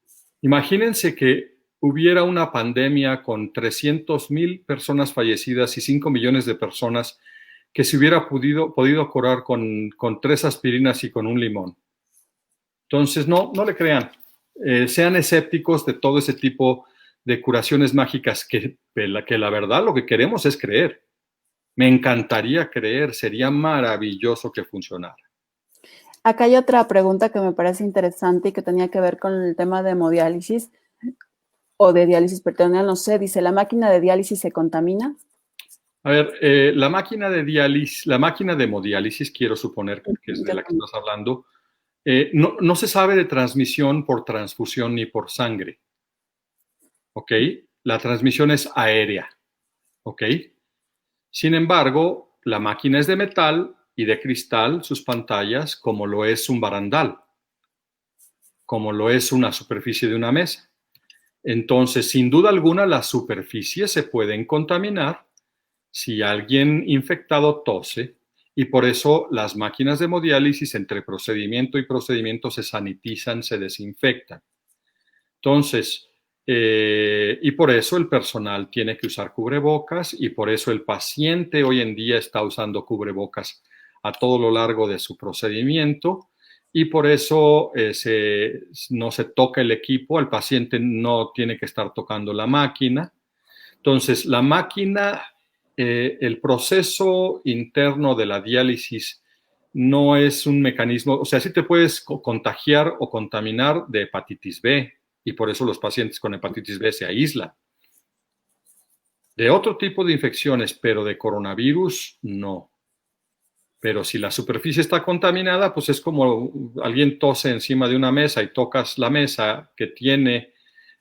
Speaker 2: Imagínense que hubiera una pandemia con 300,000 personas fallecidas y 5 millones de personas que se hubiera podido curar con 3 aspirinas y con un limón. Entonces, no le crean. Sean escépticos de todo ese tipo de curaciones mágicas que la verdad lo que queremos es creer. Me encantaría creer, sería maravilloso que funcionara.
Speaker 1: Acá hay otra pregunta que me parece interesante y que tenía que ver con el tema de hemodiálisis o de diálisis peritoneal, no sé, dice, ¿la máquina de diálisis se contamina?
Speaker 2: A ver, la máquina de hemodiálisis, quiero suponer que es de la que estás hablando, no se sabe de transmisión por transfusión ni por sangre, ¿ok? La transmisión es aérea, ¿ok? Sin embargo, la máquina es de metal y de cristal, sus pantallas, como lo es un barandal, como lo es una superficie de una mesa. Entonces, sin duda alguna, las superficies se pueden contaminar si alguien infectado tose, y por eso las máquinas de hemodiálisis entre procedimiento y procedimiento se sanitizan, se desinfectan. Entonces, y por eso el personal tiene que usar cubrebocas y por eso el paciente hoy en día está usando cubrebocas a todo lo largo de su procedimiento y por eso no se toca el equipo, el paciente no tiene que estar tocando la máquina. Entonces, la máquina, el proceso interno de la diálisis no es un mecanismo, o sea, sí te puedes contagiar o contaminar de hepatitis B y por eso los pacientes con hepatitis B se aíslan. De otro tipo de infecciones, pero de coronavirus, no. Pero si la superficie está contaminada, pues es como alguien tose encima de una mesa y tocas la mesa que tiene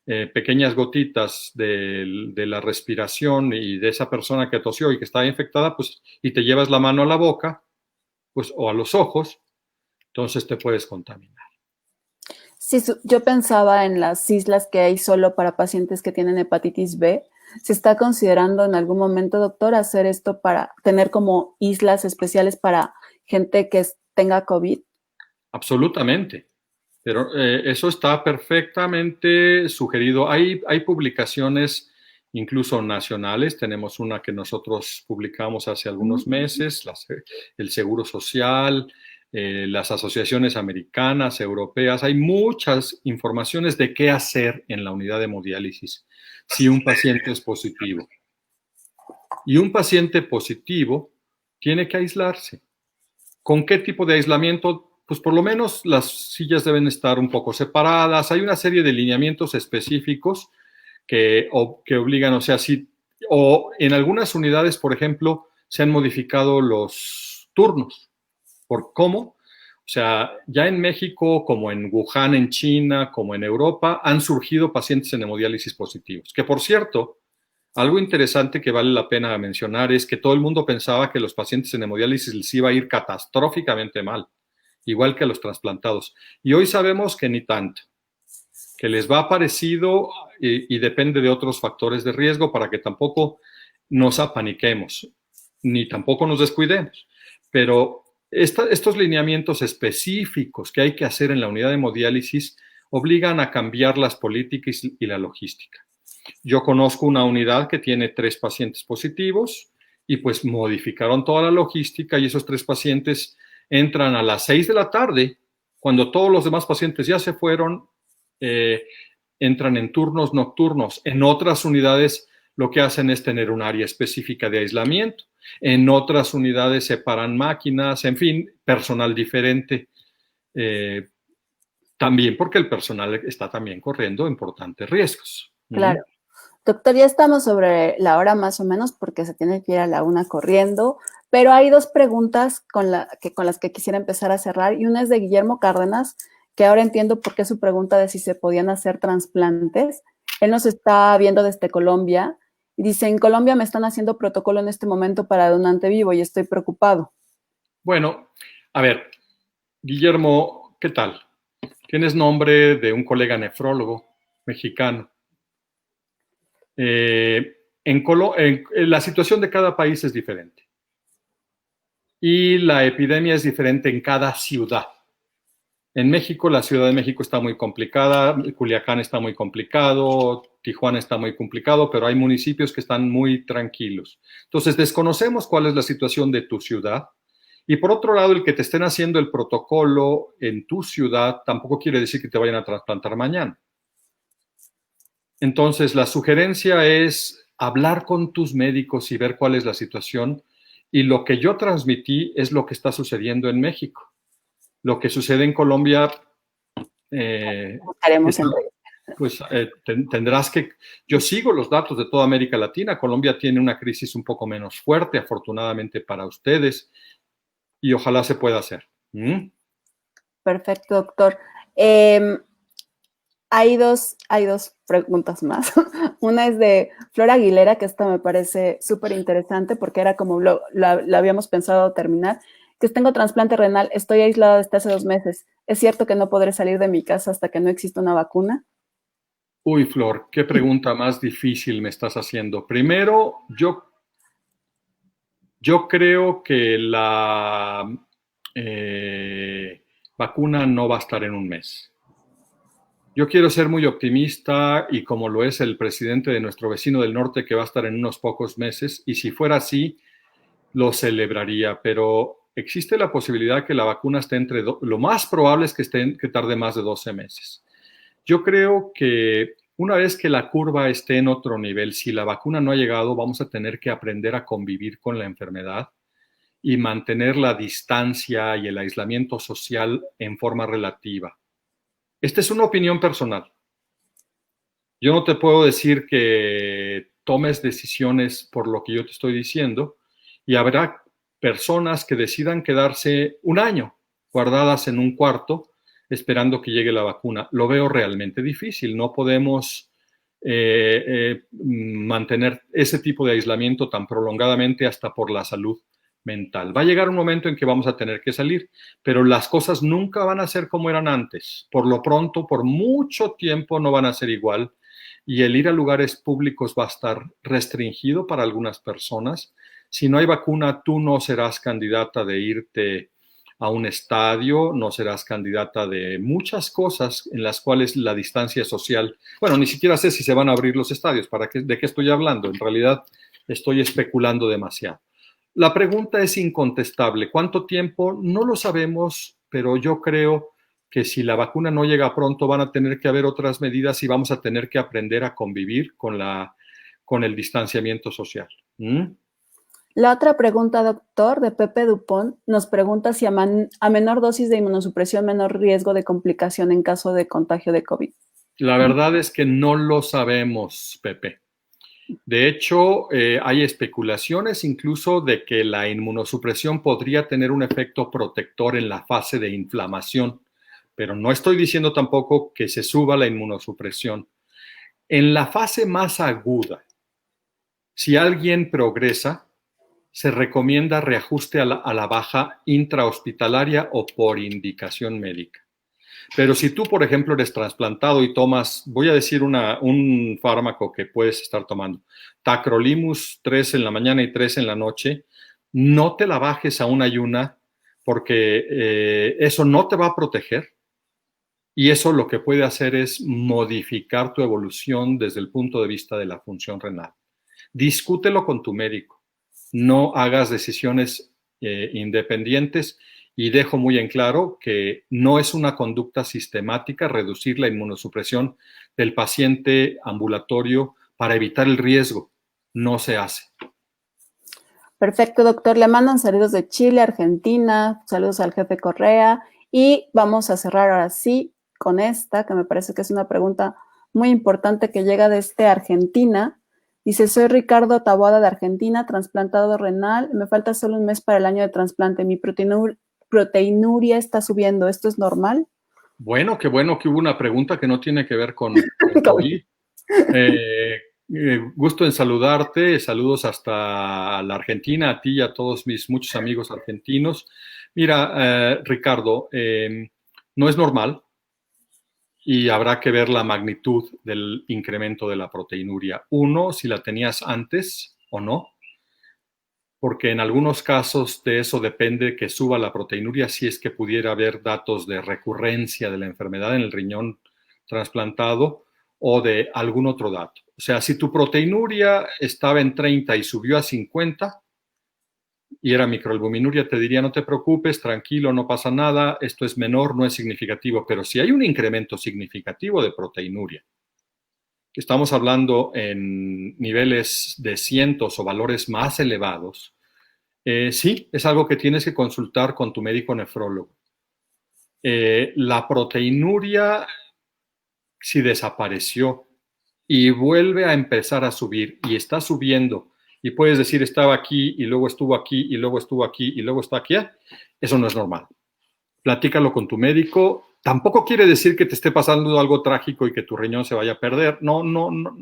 Speaker 2: pequeñas gotitas de la respiración y de esa persona que tosió y que está infectada, pues, y te llevas la mano a la boca, pues, o a los ojos, entonces te puedes contaminar.
Speaker 1: Sí, yo pensaba en las islas que hay solo para pacientes que tienen hepatitis B. ¿Se está considerando en algún momento, doctor, hacer esto para tener como islas especiales para gente que tenga COVID?
Speaker 2: Absolutamente. Pero eso está perfectamente sugerido. Hay publicaciones incluso nacionales. Tenemos una que nosotros publicamos hace algunos meses, el Seguro Social, las asociaciones americanas, europeas. Hay muchas informaciones de qué hacer en la unidad de hemodiálisis si un paciente es positivo. Y un paciente positivo tiene que aislarse. ¿Con qué tipo de aislamiento? Pues por lo menos las sillas deben estar un poco separadas. Hay una serie de lineamientos específicos que obligan, o sea, o en algunas unidades, por ejemplo, se han modificado los turnos. ¿Por cómo? O sea, ya en México, como en Wuhan, en China, como en Europa, han surgido pacientes en hemodiálisis positivos. Que por cierto, algo interesante que vale la pena mencionar es que todo el mundo pensaba que los pacientes en hemodiálisis les iba a ir catastróficamente mal, igual que a los trasplantados. Y hoy sabemos que ni tanto, que les va parecido y depende de otros factores de riesgo para que tampoco nos apaniquemos, ni tampoco nos descuidemos. Pero estos lineamientos específicos que hay que hacer en la unidad de hemodiálisis obligan a cambiar las políticas y la logística. Yo conozco una unidad que tiene 3 pacientes positivos y pues modificaron toda la logística y esos 3 pacientes entran a las 6 de la tarde, cuando todos los demás pacientes ya se fueron, entran en turnos nocturnos. En otras unidades lo que hacen es tener un área específica de aislamiento. En otras unidades separan máquinas, en fin, personal diferente. También porque el personal está también corriendo importantes riesgos.
Speaker 1: Claro. Doctor, ya estamos sobre la hora más o menos porque se tiene que ir a la 1 corriendo, pero hay 2 preguntas con las que quisiera empezar a cerrar y una es de Guillermo Cárdenas, que ahora entiendo por qué su pregunta de si se podían hacer trasplantes. Él nos está viendo desde Colombia y dice, en Colombia me están haciendo protocolo en este momento para donante vivo y estoy preocupado.
Speaker 2: Bueno, a ver, Guillermo, ¿qué tal? Tienes nombre de un colega nefrólogo mexicano. La situación de cada país es diferente y la epidemia es diferente en cada ciudad. En México, la Ciudad de México está muy complicada, Culiacán está muy complicado, Tijuana está muy complicado, pero hay municipios que están muy tranquilos. Entonces, desconocemos cuál es la situación de tu ciudad. Y por otro lado, el que te estén haciendo el protocolo en tu ciudad tampoco quiere decir que te vayan a trasplantar mañana. Entonces, la sugerencia es hablar con tus médicos y ver cuál es la situación. Y lo que yo transmití es lo que está sucediendo en México. Lo que sucede en Colombia,
Speaker 1: Estaremos en
Speaker 2: pues tendrás que... Yo sigo los datos de toda América Latina. Colombia tiene una crisis un poco menos fuerte, afortunadamente para ustedes, y ojalá se pueda hacer.
Speaker 1: Perfecto, doctor. Hay dos preguntas más. Una es de Flor Aguilera, que esta me parece súper interesante porque era como lo habíamos pensado terminar, que tengo trasplante renal, estoy aislada desde hace 2 meses. ¿Es cierto que no podré salir de mi casa hasta que no exista una vacuna?
Speaker 2: Uy, Flor, qué pregunta más difícil me estás haciendo. Primero, yo creo que la vacuna no va a estar en un mes. Yo quiero ser muy optimista y como lo es el presidente de nuestro vecino del norte que va a estar en unos pocos meses, y si fuera así, lo celebraría, pero existe la posibilidad que la vacuna esté lo más probable es que tarde más de 12 meses. Yo creo que una vez que la curva esté en otro nivel, si la vacuna no ha llegado, vamos a tener que aprender a convivir con la enfermedad y mantener la distancia y el aislamiento social en forma relativa. Esta es una opinión personal. Yo no te puedo decir que tomes decisiones por lo que yo te estoy diciendo, y habrá personas que decidan quedarse un año guardadas en un cuarto esperando que llegue la vacuna. Lo veo realmente difícil. No podemos mantener ese tipo de aislamiento tan prolongadamente hasta por la salud mental. Va a llegar un momento en que vamos a tener que salir, pero las cosas nunca van a ser como eran antes. Por lo pronto, por mucho tiempo no van a ser igual, y el ir a lugares públicos va a estar restringido para algunas personas. Si no hay vacuna, tú no serás candidata de irte a un estadio, no serás candidata de muchas cosas en las cuales la distancia social, bueno, ni siquiera sé si se van a abrir los estadios, ¿de qué estoy hablando? En realidad estoy especulando demasiado. La pregunta es incontestable. ¿Cuánto tiempo? No lo sabemos, pero yo creo que si la vacuna no llega pronto van a tener que haber otras medidas y vamos a tener que aprender a convivir con el distanciamiento social.
Speaker 1: La otra pregunta, doctor, de Pepe Dupont, nos pregunta si a menor dosis de inmunosupresión, menor riesgo de complicación en caso de contagio de COVID.
Speaker 2: La verdad es que no lo sabemos, Pepe. De hecho, hay especulaciones incluso de que la inmunosupresión podría tener un efecto protector en la fase de inflamación, pero no estoy diciendo tampoco que se suba la inmunosupresión. En la fase más aguda, si alguien progresa, se recomienda reajuste a la baja intrahospitalaria o por indicación médica. Pero si tú, por ejemplo, eres trasplantado y tomas, voy a decir un fármaco que puedes estar tomando, tacrolimus 3 en la mañana y 3 en la noche, no te la bajes a una ayuna porque eso no te va a proteger, y eso lo que puede hacer es modificar tu evolución desde el punto de vista de la función renal. Discútelo con tu médico, no hagas decisiones independientes. Y dejo muy en claro que no es una conducta sistemática reducir la inmunosupresión del paciente ambulatorio para evitar el riesgo. No se hace.
Speaker 1: Perfecto, doctor. Le mandan saludos de Chile, Argentina, saludos al jefe Correa, y vamos a cerrar ahora sí con esta, que me parece que es una pregunta muy importante que llega desde Argentina. Dice, soy Ricardo Taboada de Argentina, trasplantado renal, me falta solo un mes para el año de trasplante, mi proteinuria está subiendo, ¿esto es normal?
Speaker 2: Bueno que hubo una pregunta que no tiene que ver con COVID. Gusto en saludarte, saludos hasta la Argentina, a ti y a todos mis muchos amigos argentinos. Mira, Ricardo, no es normal y habrá que ver la magnitud del incremento de la proteinuria. Uno, si la tenías antes o no, porque en algunos casos de eso depende que suba la proteinuria, si es que pudiera haber datos de recurrencia de la enfermedad en el riñón trasplantado, o de algún otro dato. O sea, si tu proteinuria estaba en 30 y subió a 50 y era microalbuminuria, te diría no te preocupes, tranquilo, no pasa nada, esto es menor, no es significativo. Pero si hay un incremento significativo de proteinuria, que estamos hablando en niveles de cientos o valores más elevados, sí, es algo que tienes que consultar con tu médico nefrólogo. La proteinuria, si desapareció y vuelve a empezar a subir y está subiendo, y puedes decir estaba aquí y luego estuvo aquí y luego estuvo aquí y luego está aquí, eso no es normal. Platícalo con tu médico. Tampoco quiere decir que te esté pasando algo trágico y que tu riñón se vaya a perder. No, no, no,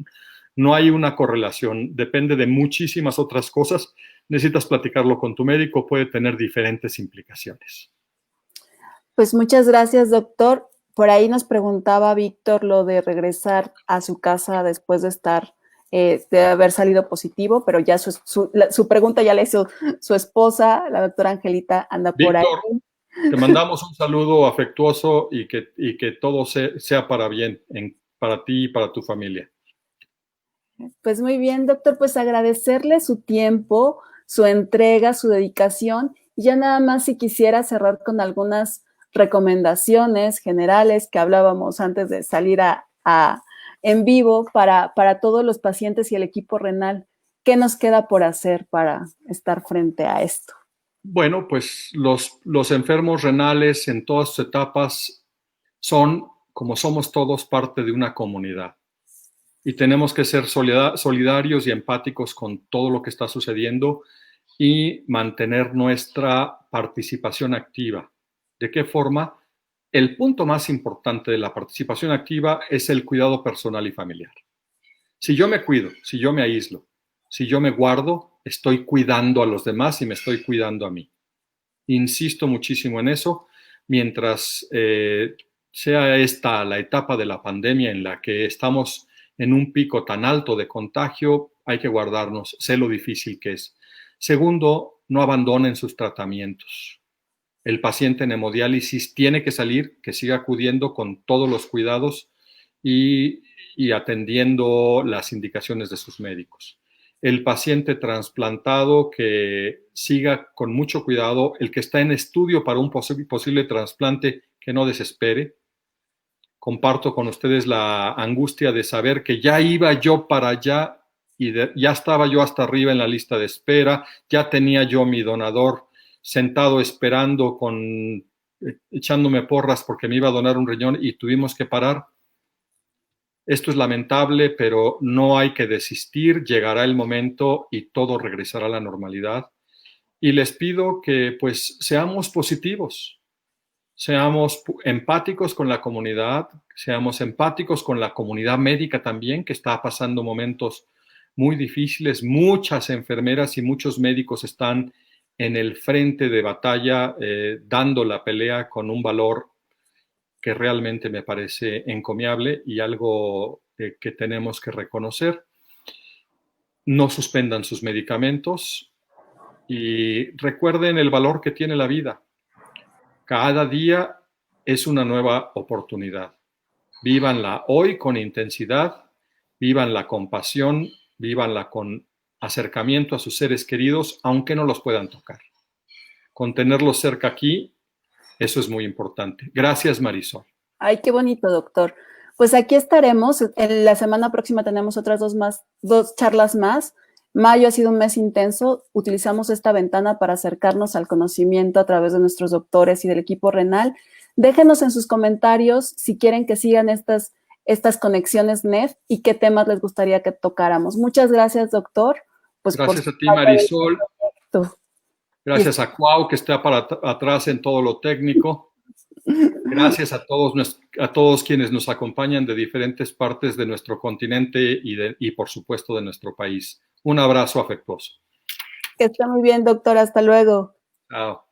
Speaker 2: no hay una correlación. Depende de muchísimas otras cosas. Necesitas platicarlo con tu médico. Puede tener diferentes implicaciones.
Speaker 1: Pues muchas gracias, doctor. Por ahí nos preguntaba Víctor lo de regresar a su casa después de estar, de haber salido positivo, pero ya su pregunta ya la hizo su esposa, la doctora Angelita, anda por ahí.
Speaker 2: Víctor, te mandamos un saludo afectuoso y que todo sea para bien, para ti y para tu familia.
Speaker 1: Pues muy bien, doctor, pues agradecerle su tiempo, su entrega, su dedicación. Y ya nada más si quisiera cerrar con algunas recomendaciones generales que hablábamos antes de salir en vivo para todos los pacientes y el equipo renal. ¿Qué nos queda por hacer para estar frente a esto?
Speaker 2: Bueno, pues los enfermos renales en todas sus etapas son, como somos todos, parte de una comunidad. Y tenemos que ser solidarios y empáticos con todo lo que está sucediendo y mantener nuestra participación activa. ¿De qué forma? El punto más importante de la participación activa es el cuidado personal y familiar. Si yo me cuido, si yo me aíslo, si yo me guardo, estoy cuidando a los demás y me estoy cuidando a mí. Insisto muchísimo en eso. Mientras sea esta la etapa de la pandemia en la que estamos en un pico tan alto de contagio, hay que guardarnos. Sé lo difícil que es. Segundo, no abandonen sus tratamientos. El paciente en hemodiálisis tiene que salir, que siga acudiendo con todos los cuidados y atendiendo las indicaciones de sus médicos. El paciente trasplantado, que siga con mucho cuidado. El que está en estudio para un posible trasplante, que no desespere. Comparto con ustedes la angustia de saber que ya iba yo para allá y ya estaba yo hasta arriba en la lista de espera, ya tenía yo mi donador sentado esperando, echándome porras porque me iba a donar un riñón y tuvimos que parar. Esto es lamentable, pero no hay que desistir. Llegará el momento y todo regresará a la normalidad. Y les pido que pues seamos positivos, seamos empáticos con la comunidad, seamos empáticos con la comunidad médica también, que está pasando momentos muy difíciles. Muchas enfermeras y muchos médicos están en el frente de batalla, dando la pelea con un valor que realmente me parece encomiable y algo que tenemos que reconocer. No suspendan sus medicamentos y recuerden el valor que tiene la vida. Cada día es una nueva oportunidad. Vívanla hoy con intensidad, vívanla con pasión, vívanla con acercamiento a sus seres queridos, aunque no los puedan tocar. Con tenerlos cerca aquí, eso es muy importante. Gracias, Marisol.
Speaker 1: Ay, qué bonito, doctor. Pues aquí estaremos. En la semana próxima tenemos otras dos charlas más. Mayo ha sido un mes intenso. Utilizamos esta ventana para acercarnos al conocimiento a través de nuestros doctores y del equipo renal. Déjenos en sus comentarios si quieren que sigan estas conexiones NEF y qué temas les gustaría que tocáramos. Muchas gracias, doctor.
Speaker 2: Pues gracias a ti, Marisol. Gracias a Cuau, que está para atrás en todo lo técnico. Gracias a todos quienes nos acompañan de diferentes partes de nuestro continente y por supuesto de nuestro país. Un abrazo afectuoso.
Speaker 1: Que esté muy bien, doctor. Hasta luego.
Speaker 2: Chao.